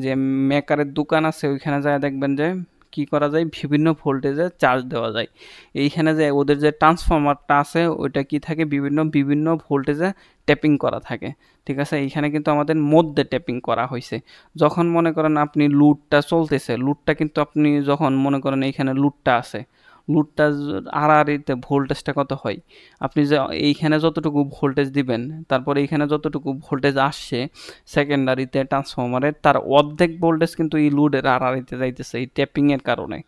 যে মেকারের দোকান আছে ওইখানে যায় দেখবেন যে কি করা যায়, বিভিন্ন ভোল্টেজে চার্জ দেওয়া যায়। এইখানে যে ওদের যে ট্রান্সফরমারটা আছে ওইটা কি থাকে, বিভিন্ন বিভিন্ন ভোল্টেজে ট্যাপিং করা থাকে। ঠিক আছে, এইখানে কিন্তু আমাদের মধ্যে ট্যাপিং করা হয়েছে। যখন মনে করেন আপনি লুটটা চলতেছে, লুটটা কিন্তু আপনি যখন মনে করেন এইখানে লুটটা আছে, লুটটা আড়াআড়িতে ভোল্টেজটা কত হয়, আপনি যে এইখানে যতটুকু ভোল্টেজ দিবেন, তারপর এইখানে যতটুকু ভোল্টেজ আসছে সেকেন্ডারিতে ট্রান্সফরমারের, তার অর্ধেক ভোল্টেজ কিন্তু এই লুডের আড়াআড়িতে যাইতেছে এই ট্যাপিংয়ের কারণে।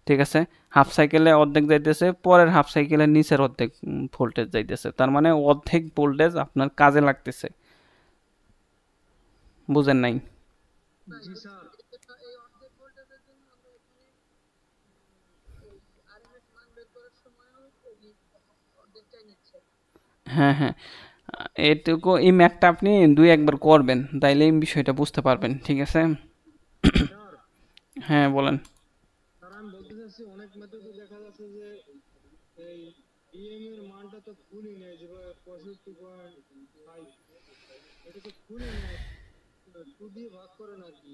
ঠিক আছে, হাফ সাইকেলে অর্ধেক যাইতেছে, পরের হাফ সাইকেলের নিচের অর্ধেক ভোল্টেজ যাইতেছে, তার মানে অর্ধেক ভোল্টেজ আপনার কাজে লাগতেছে। বুঝেন নাই? জি স্যার। হ্যাঁ, হ্যাঁ। এটুকু এই ম্যাথটা আপনি দুই একবার করবেন, তাইলে এই বিষয়টা বুঝতে পারবেন। ঠিক আছে? স্যার, হ্যাঁ, বলেন। স্যার আমি বলতে চাচ্ছি অনেক মেথডে দেখা যাচ্ছে যে এই ইএম এর মানটা তো ফুলই নেয়, যেভাবে 65.5 এটা তো ফুলই নেয়, 2 দিয়ে ভাগ করে না আর কি।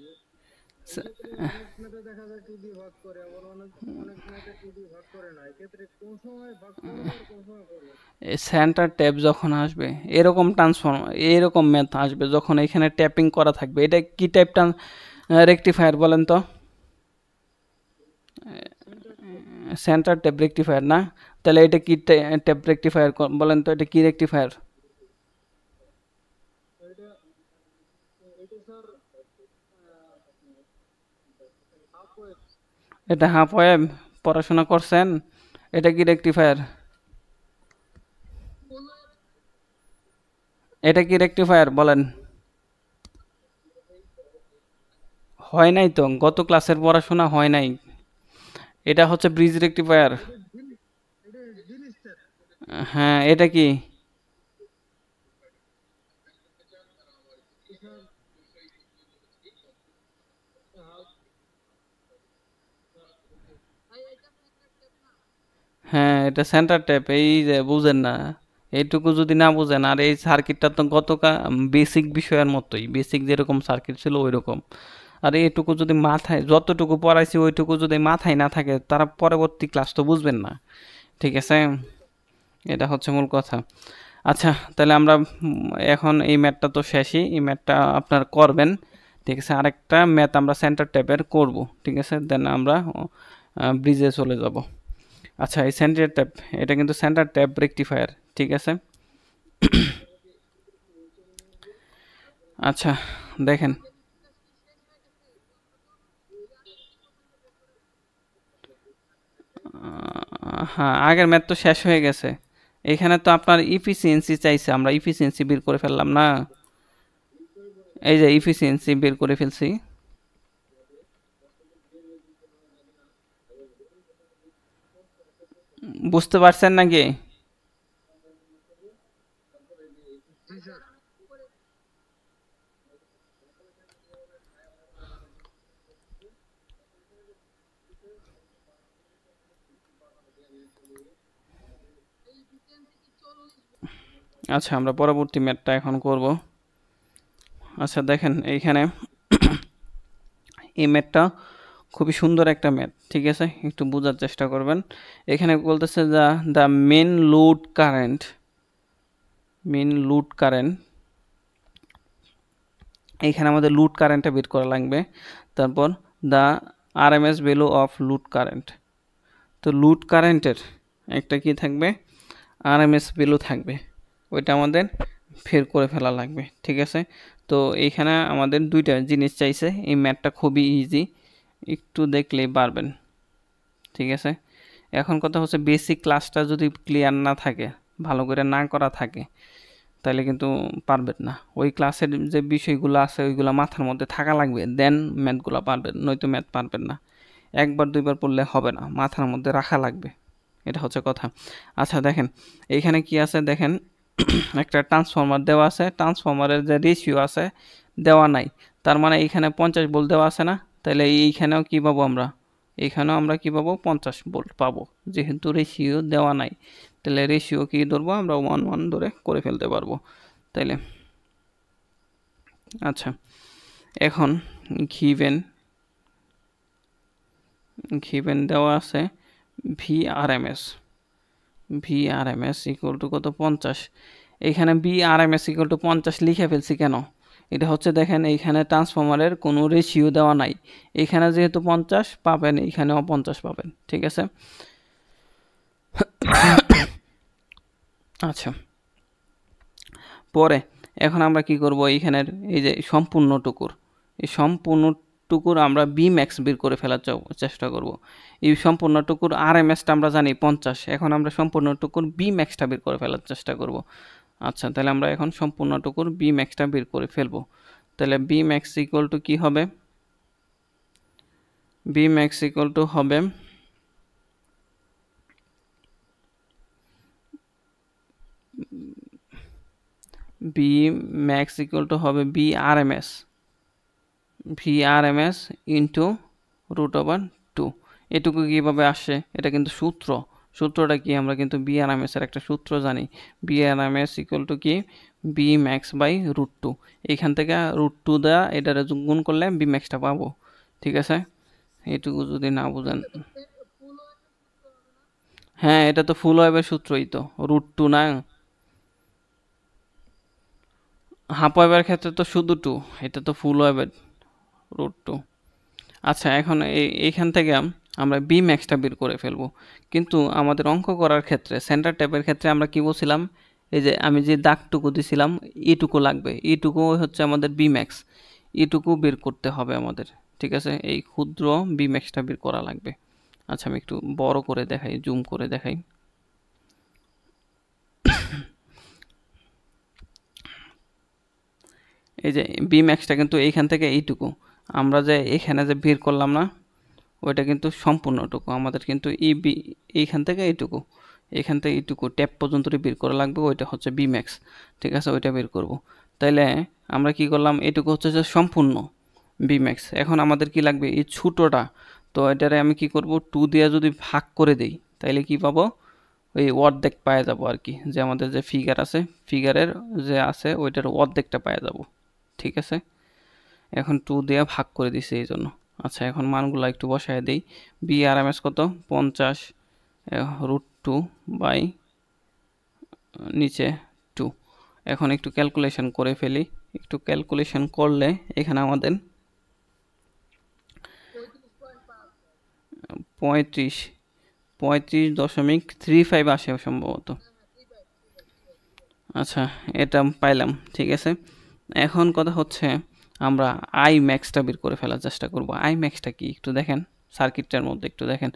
এক্ষেত্রে অনেক মেথড দেখা যায় 2 দিয়ে ভাগ করে, আবার অনেক অনেক মেথড 2 দিয়ে ভাগ করে না। এক্ষেত্রে কোন সময় ভাগ করবো আর কোন সময় করবো? সেন্টার ট্যাপ যখন আসবে, এরকম ট্রান্সফর্ম, এরকম ম্যাথ আসবে যখন এখানে ট্যাপিং করা থাকবে। এটা কি টাইপ রেকটিফায়ার বলেন তো? সেন্টার সেন্টার ট্যাপ রেকটিফায়ার না? তাহলে এটা কি ট্যাপ রেকটিফায়ার বলেন তো, এটা কি রেকটিফায়ার? এটা এটা স্যার হাফ ওয়েভ। এটা হাফ ওয়েভ? পড়াশোনা করছেন? এটা কি রেকটিফায়ার? এটা কি রেকটিফায়ার বলেন? হয় নাই তো, গত ক্লাসের পড়াশোনা হয় নাই। এটা হচ্ছে ব্রিজ রেকটিফায়ার। এটা ডিল এটা ডিল স্টার। হ্যাঁ, এটা কি? স্যার হ্যাঁ, এটা সেন্টার ট্যাপ। এই যে বুঝেন না, এইটুকু যদি না বুঝেন, আর এই সার্কিটটা তো বেসিক বিষয়ের মতোই, বেসিক যেরকম সার্কিট ছিল ওই রকম। আর এইটুকু যদি মাথায়, যতটুকু পড়াইছি ওইটুকু যদি মাথায় না থাকে, তারা পরবর্তী ক্লাস তো বুঝবেন না। ঠিক আছে, এটা হচ্ছে মূল কথা। আচ্ছা, তাহলে আমরা এখন এই ম্যাথটা তো শেষই, এই ম্যাথটা আপনার করবেন। ঠিক আছে, আরেকটা ম্যাথ আমরা সেন্টার ট্যাপের করব। ঠিক আছে, দেন আমরা ব্রিজে চলে যাব। আচ্ছা, এই সেন্টার ট্যাপ, এটা কিন্তু সেন্টার ট্যাপ রেকটিফায়ার। ঠিক আছে। আচ্ছা, দেখেন। হ্যাঁ, আগের ম্যাথ তো শেষ হয়ে গেছে। এখানে তো আপনার ইফিসিয়েন্সি চাইছে, আমরা ইফিসিয়েন্সি বের করে ফেললাম না? এই যে ইফিসিয়েন্সি বের করে ফেলছি। বুঝতে পারছেন নাকি? জি স্যার। আচ্ছা, আমরা পরবর্তী ম্যাথটা এখন করব। আচ্ছা, দেখেন এইখানে এই ম্যাথটা খুবই সুন্দর একটা ম্যাথ। ঠিক আছে, একটু বোঝার চেষ্টা করবেন। এখানে বলতেছে the the main load current, main load current, এইখানে আমাদের লুড কারেন্টটা বের করা লাগবে। তারপর the RMS value of load current. তো লুড কারেন্টের একটা কি থাকবে, আরএমএস ভ্যালু থাকবে, ওইটা আমাদের বের করে ফেলা লাগবে। ঠিক আছে, তো এইখানে আমাদের দুইটা জিনিস চাইছে। এই ম্যাথটা খুবই ইজি, একটু দেখলেই পারবেন। ঠিক আছে, এখন কথা হচ্ছে বেসিক ক্লাসটা যদি ক্লিয়ার না থাকে, ভালো করে না করা থাকে, তাহলে কিন্তু পারবেন না। ওই ক্লাসের যে বিষয়গুলো আছে ওইগুলো মাথার মধ্যে থাকা লাগবে, দেন ম্যাথগুলো পারবেন, নয়তো ম্যাথ পারবেন না। একবার দুইবার পড়লে হবে না, মাথার মধ্যে রাখা লাগবে, এটা হচ্ছে কথা। আচ্ছা দেখেন এইখানে কি আছে দেখেন, একটা ট্রান্সফর্মার দেওয়া আছে, ট্রান্সফর্মারের যে রেশিও আছে দেওয়া নাই, তার মানে এইখানে 50 ভোল্ট দেওয়া আছে না, তাহলে এইখানেও কি পাবো আমরা, এইখানেও আমরা কি পাবো 50 ভোল্ট পাবো, যেহেতু রেশিও দেওয়া নাই। তাহলে রেশিও কি ধরবো আমরা 1:1 ধরে করে ফেলতে পারবো তাইলে। আচ্ছা এখন গিভেন দেওয়া আছে VRMS ইকুয়াল টু কত 50। এইখানে VRMS ইকুয়াল টু 50 লিখে ফেলছি কেন, এটা হচ্ছে দেখেন এইখানে ট্রান্সফরমারের কোনো রেশিও দেওয়া নাই, এইখানে যেহেতু 50 পাবেন এইখানেও 50 পাবেন, ঠিক আছে। আচ্ছা পরে এখন আমরা কি করব, এইখানের এই যে সম্পূর্ণটুকুর, এই সম্পূর্ণটুকুর আমরা Bmax বের করে ফেলার চেষ্টা করব। এই সম্পূর্ণটুকুর RMSটা আমরা জানি 50, এখন আমরা সম্পূর্ণটুকুর Bmaxটা বের করে ফেলার চেষ্টা করব। আচ্ছা তাহলে আমরা এখন সম্পূর্ণটুকুর Bmaxটা বের করে ফেলবো। তাহলে Bmax ইকুয়াল টু কি হবে, Bmax ইকুয়াল টু হবে Bmax ইকুয়াল টু হবে VRMS ইন্টু √2। এটুকু কিভাবে আসে, এটা কিন্তু সূত্রটা কি, আমরা কিন্তু VRMS এর একটা সূত্র জানি, VRMS ইকুয়াল টু কি Bmax বাই √2। এইখান থেকে √2 দেওয়া এটারে গুণ করলে Bmaxটা পাবো, ঠিক আছে। এটুকু যদি না বুঝেন, হ্যাঁ এটা তো ফুল ওয়েভের সূত্রই তো, √2 না, হাফ ওয়েভের ক্ষেত্রে তো শুধু 2, এটা তো ফুল ওয়েভের √2। আচ্ছা এখন এইখান থেকে আমরা Bmaxটা বের করে ফেলবো, কিন্তু আমাদের অঙ্ক করার ক্ষেত্রে সেন্টার ট্যাপের ক্ষেত্রে আমরা কি বলছিলাম, এই যে আমি যে দাগটুকু দিছিলাম এইটুকু লাগবে, এইটুকু হচ্ছে আমাদের Bmax, এইটুকু বের করতে হবে আমাদের, ঠিক আছে। এই ক্ষুদ্র Bmaxটা বের করা লাগবে। আচ্ছা আমি একটু বড় করে দেখাই, জুম করে দেখাই। এই যে Bmaxটা কিন্তু এইখান থেকে এইটুকু, আমরা যে এখানে যে বের করলাম না ওইটা কিন্তু সম্পূর্ণটুকু, আমাদের কিন্তু এইখান থেকে এইটুকু, এখান থেকে এইটুকু ট্যাপ পর্যন্তই বের করা লাগবে, ওইটা হচ্ছে Bmax, ঠিক আছে, ওইটা বের করব। তাইলে আমরা কি করলাম, এইটুকু হচ্ছে যে সম্পূর্ণ Bmax। এখন আমাদের কি লাগবে এই ছোটোটা, তো এটারে আমি কি করব 2 দিয়ে যদি ভাগ করে দেই তাইলে কি পাবো, ওই অর্ধেক পাওয়া যাবো আর কি, যে আমাদের যে ফিগার আছে ফিগারের যে আছে ওইটার অর্ধেকটা পাওয়া যাবো, ঠিক আছে। এখন 2 দিয়ে ভাগ করে দিছি এই জন্য। আচ্ছা এখন মানগুলো একটু বসায় দেই, VRMS কত 50 √2 বাই নিচে 2। এখন একটু ক্যালকুলেশন করে ফেলি, একটু ক্যালকুলেশন করলে এখানে আমাদের 35.35 আসে সম্ভবত। আচ্ছা এটা পাইলাম, ঠিক আছে। এখন কথা হচ্ছে আমরা Imaxটা বের করে ফেলার চেষ্টা করব। Imaxটা কি একটু দেখেন, সার্কিটটার মধ্যে একটু দেখেন,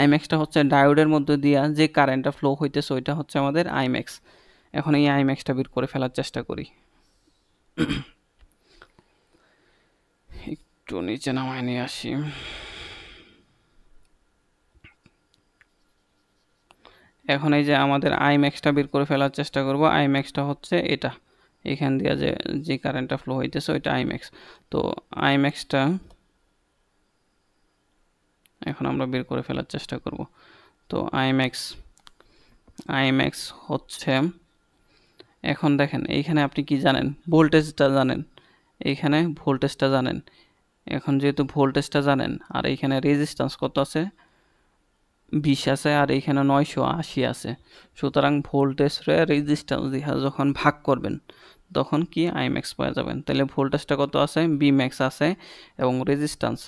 Imaxটা হচ্ছে ডায়োডের মধ্যে দিয়া যে কারেন্টটা ফ্লো হইতেছে ওইটা হচ্ছে আমাদের Imax। এখন এই Imaxটা বের করে ফেলার চেষ্টা করি, একটু নিচে নামায় নিয়ে আসি। এখন এই যে আমাদের Imaxটা বের করে ফেলার চেষ্টা করব। Imaxটা হচ্ছে এটা, এখান দিয়ে যে কারেন্টটা ফ্লো হইতেছে ওইটা Imax। তো Imaxটা এখন আমরা বের করে ফেলার চেষ্টা করব। তো Imax হচ্ছে, এখন দেখেন এইখানে আপনি কি জানেন, ভোল্টেজটা জানেন, এইখানে ভোল্টেজটা জানেন। এখন যেহেতু ভোল্টেজটা জানেন আর এইখানে রেজিস্ট্যান্স কত আছে 20 আছে আর এইখানে 980 আছে, সুতরাং ভোল্টেজ রেজিস্ট্যান্স দিয়ে যখন ভাগ করবেন তখন কি Imax পাওয়া যাবেন। তাহলে ভোল্টেজটা কত আছে Bmax আছে এবং রেজিস্ট্যান্স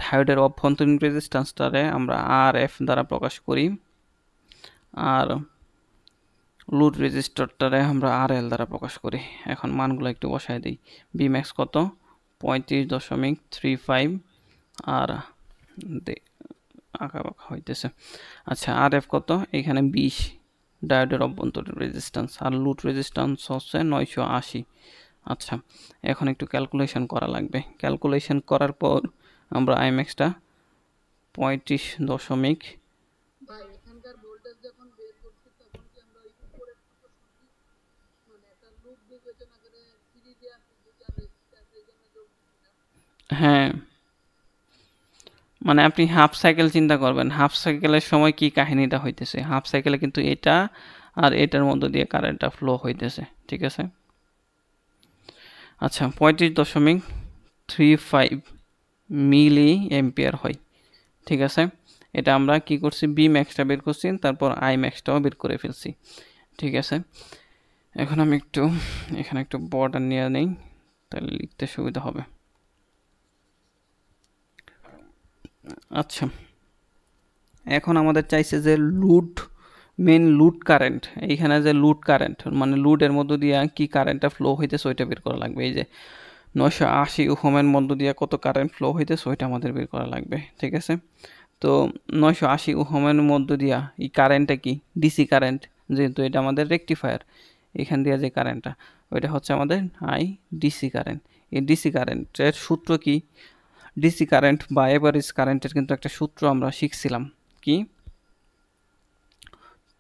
ডায়োডের অভ্যন্তরীণ রেজিস্ট্যান্সটারে আমরা RF দ্বারা প্রকাশ করি, আর লোড রেজিস্টরটারে আমরা RL দ্বারা প্রকাশ করি। এখন মানগুলো একটু বসায় দিই, Bmax কত 35.35 আর আঁকা বাঁকা হইতেছে। আচ্ছা RF কত, এখানে 20 ডায়োডের অভ্যন্তরীণ রেজিস্ট্যান্স, আর লোড রেজিস্ট্যান্স হচ্ছে 980। আচ্ছা, এখন একটু ক্যালকুলেশন করা লাগবে। ক্যালকুলেশন করার পর আমরা আইম্যাক্সটা 35 দশমিক, ভাই এখানকার ভোল্টেজ যখন বের করছি তখন কি আমরা ওই উপরের মতো সঠিক মানে একটা লুপ বিবেচনা করে সিরিজে আছে দুইটা রেজিস্ট্যান্স এই জন্য যোগ দিচ্ছি না? হ্যাঁ, মানে আপনি হাফ সাইকেল চিন্তা করবেন, হাফ সাইকেলের সময় কি কাহিনীটা হইতেছে। হাফ সাইকেলে কিন্তু এটা আর এটার মধ্য দিয়ে কারেন্টটা ফ্লো হইতেছে, ঠিক আছে। আচ্ছা, 35.35 মিলি এম্পিয়ার হয়, ঠিক আছে। এটা আমরা কি করছি, বি ম্যাক্সটা বের করছি, তারপর আই ম্যাক্সটাও বের করে ফেলছি, ঠিক আছে। এখন আমি একটু এখানে একটু বর্ডার নিয়ে নেই, তাহলে লিখতে সুবিধা হবে। আচ্ছা, এখন আমাদের চাইছে যে মেন লুড কারেন্ট, এইখানে যে লুড কারেন্ট মানে লুডের মধ্য দিয়ে কি কারেন্টটা ফ্লো হইতেছে ওইটা বের করা লাগবে। এই যে 980 ওহমের মধ্য দিয়ে কত কারেন্ট ফ্লো হইতেছে ওইটা আমাদের বের করা লাগবে, ঠিক আছে। তো 980 ওহমের মধ্য দিয়া এই কারেন্টটা কি, ডিসি কারেন্ট, যেহেতু এটা আমাদের রেকটিফায়ার, এখান দিয়ে যে কারেন্টটা ওইটা হচ্ছে আমাদের আই ডিসি কারেন্ট। এই ডিসি কারেন্টের সূত্র কি, ডিসি কারেন্ট বা এভারেজ কারেন্টের কিন্তু একটা সূত্র আমরা শিখছিলাম, কি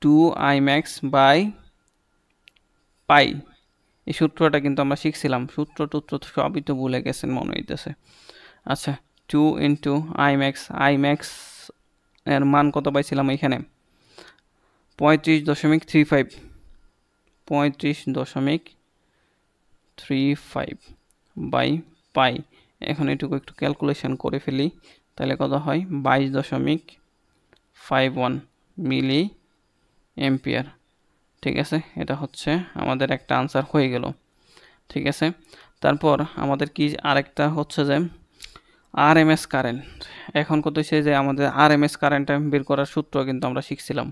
2I max বাই পাই। এই সূত্রটা কিন্তু আমরা শিখছিলাম, সূত্র সবই তো ভুলে গেছেন মনে হইতেছে। আচ্ছা, 2 ইন্টু আই ম্যাক্স এর মান কত পাইছিলাম এখানে, 35.35, 35.35 বাই পাই। এখন এটুকু একটু ক্যালকুলেশন করে ফেলি, তাহলে কত হয়, 22.51 মিলি এম্পিয়ার, ঠিক আছে। এটা হচ্ছে আমাদের একটা আনসার হয়ে গেল, ঠিক আছে। তারপর আমাদের কি আরেকটা হচ্ছে যে আরএমএস কারেন্ট। এখন কত হচ্ছে যে আমাদের আরএমএস কারেন্টটা বের করার সূত্র কিন্তু আমরা শিখছিলাম,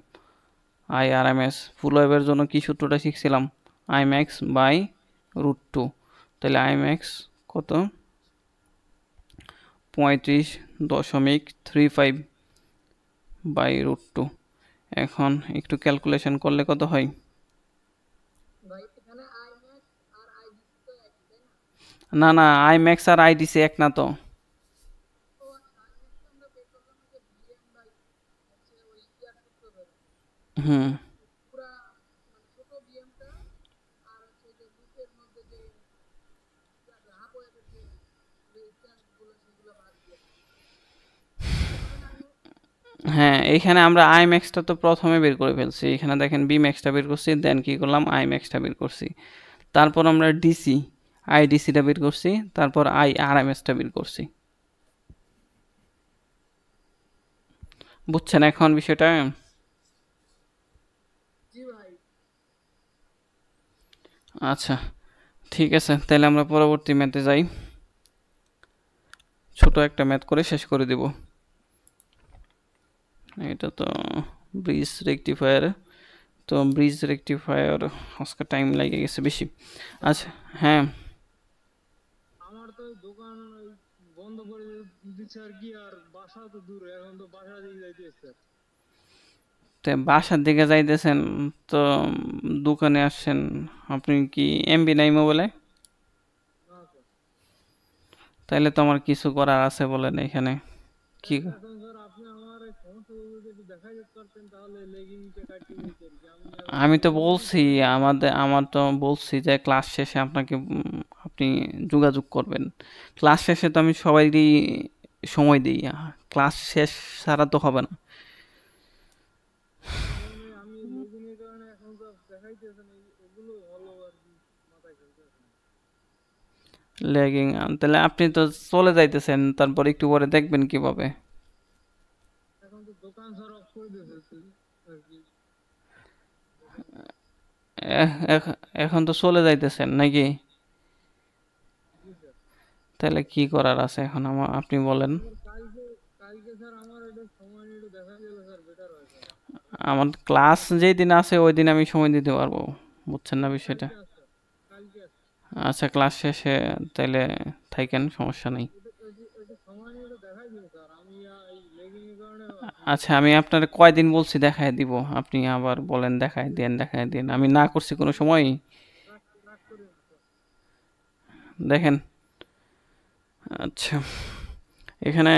আই আরএমএস। ফুল ওয়েভের জন্য কি সূত্রটা শিখছিলাম, আই ম্যাক্স বাই √2। তাহলে আই ম্যাক্স কত, 35.35 বাই √2। এখন একটু ক্যালকুলেশন করলে কত হয়, ভাই এখানে আই ম্যাক্স আর আই ডিসি তো একই তাই না? না না, আই ম্যাক্স আর আইডিসি এক না তো। ও আচ্ছা, আই ম্যাক্স আমরা বের করলাম যে ভিএম বাই হচ্ছে ওই ইয়ার সূত্র ধরে হুম, পুরা মানে ছোট ভিএমটা আর হচ্ছে যে লুপের মধ্যে যে হাফ ওয়েভের যে রেজিস্ট্যান্স গুলো সেগুলো বাদ দিয়ে এভাবে না আই ম্যাক্স? হ্যাঁ, এইখানে আমরা আই ম্যাক্সটা তো প্রথমে বের করে ফেলছি, এখানে দেখেন বি ম্যাক্সটা বের করছি, দেন কি করলাম, আই ম্যাক্সটা বের করছি, তারপর আমরা ডিসি আইডিসিটা বের করছি, তারপর আই আরএমএসটা বের করছি। বুঝছেন এখন বিষয়টা? জি ভাই। আচ্ছা, ঠিক আছে, তাহলে আমরা পরবর্তী ম্যাথে যাই, ছোট একটা ম্যাথ করে শেষ করে দিব। এটা তো ব্রিজ রেকটিফায়ার, তো ব্রিজ রেকটিফায়ার আজকে টাইম লেগে গেছে বেশি। আচ্ছা, হ্যাঁ, আমার তো ওই দোকান ওই বন্ধ করে দিচ্ছে আর কি, আর বাসা তো দূরে, এখন তো বাসা দিকে যাইতে হচ্ছে। তো বাসার দিকে যাইতেছেন, তো দোকানে আসছেন, আপনি কি এমবি নাই মোবাইলে? না স্যার। তাইলে তো আমার কিছু করার আছে বলেন এখানে কি। এখন স্যার আপনি আমার এই সমস্যাগুলো যদি দেখাই দিতে পারতেন তাহলে লেগিংটা কাটিয়ে দিতে আর কি। আমি এখন আমি তো অনলাইনে বলছি, পেমেন্ট করবো। আমার তো বলছি যে ক্লাস শেষে আপনাকে আপনি যোগাযোগ করবেন। ক্লাস শেষে তো আমি সবাইরই সময় দিই, ক্লাস শেষ ছাড়া তো হবে না। এখন আমি লেগিংয়ের কারণে এখন তো দেখাইতেছেন এগুলো হলো আর কি, মাথায় খেলতেছে না। ল্যাগিং, তাহলে আপনি তো চলে যাইতেছেন, তারপর একটু পরে দেখবেন কিভাবে। এখন তো দোকান স্যার অফ করে দিয়েছে আর কি। এখন তো চলে যাইতেছেন নাকি? জি স্যার। তাহলে কি করার আছে এখন আপনি বলেন। স্যার কালকে কালকে স্যার আমার একটু সময় নিয়ে একটু দেখা গেলে স্যার বেটার হয় স্যার। আমার ক্লাস যেই দিন আছে ওই দিন আমি সময় দিতে পারবো, বুঝছেন না বিষয়টা? কালকে আসছে, কালকে আসছে। আচ্ছা, ক্লাস শেষে তাইলে থাকেন, সমস্যা নেই। একটু সময় নিয়ে একটু দেখাই দিন স্যার, আমি এই লেগিংয়ের কারণে আচ্ছা আমি আপনার কয়দিন বলছি দেখায় দিব, আপনি আবার বলেন দেখায় দেন দেখায় দেন, আমি না করছি কোনো সময়? রাগ রাগ করে না। দেখেন, আচ্ছা এখানে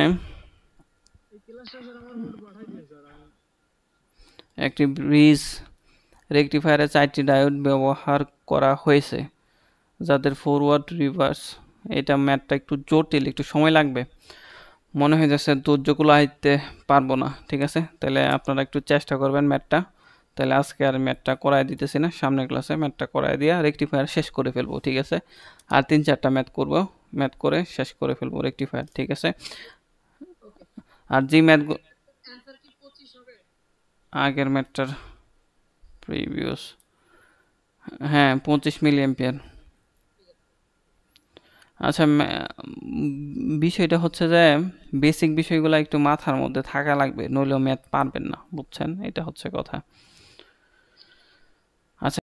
এই ক্লাসটা স্যার আমার ফটো পাঠাই দিন স্যার আমি। একটি ব্রিজ রেকটিফায়ারে 4টি ডায়োড ব্যবহার করা হয়েছে, যাদের ফরওয়ার্ড রিভার্স, এটা ম্যাথটা একটু জটিল, একটু সময় লাগবে, মনে হয় যাচ্ছে ধৈর্যগুলো আইতে পারবো না। ঠিক আছে, তাহলে আপনারা একটু চেষ্টা করবেন ম্যাথটা। তাহলে আজকে আর ম্যাথটা করায় দিতেছি না, সামনের ক্লাসে ম্যাথটা করায় দিয়া রেকটিফায়ার শেষ করে ফেলবো। ঠিক আছে, আর 3-4টা ম্যাথ করব, ম্যাথ করে শেষ করে ফেলবো রেকটিফায়ার। ঠিক আছে, ওকে। আর যে ম্যাথ অ্যান্সার কি 25 হবে? আগের ম্যাথটার প্রিভিয়াস, হ্যাঁ 25 মিলি এম্পিয়ার। আচ্ছা বিষয়টা হচ্ছে যে বেসিক বিষয়গুলো একটু মাথার মধ্যে থাকা লাগবে, নইলেও ম্যাথ পারবেন না, বুঝছেন? এটা হচ্ছে কথা। আচ্ছা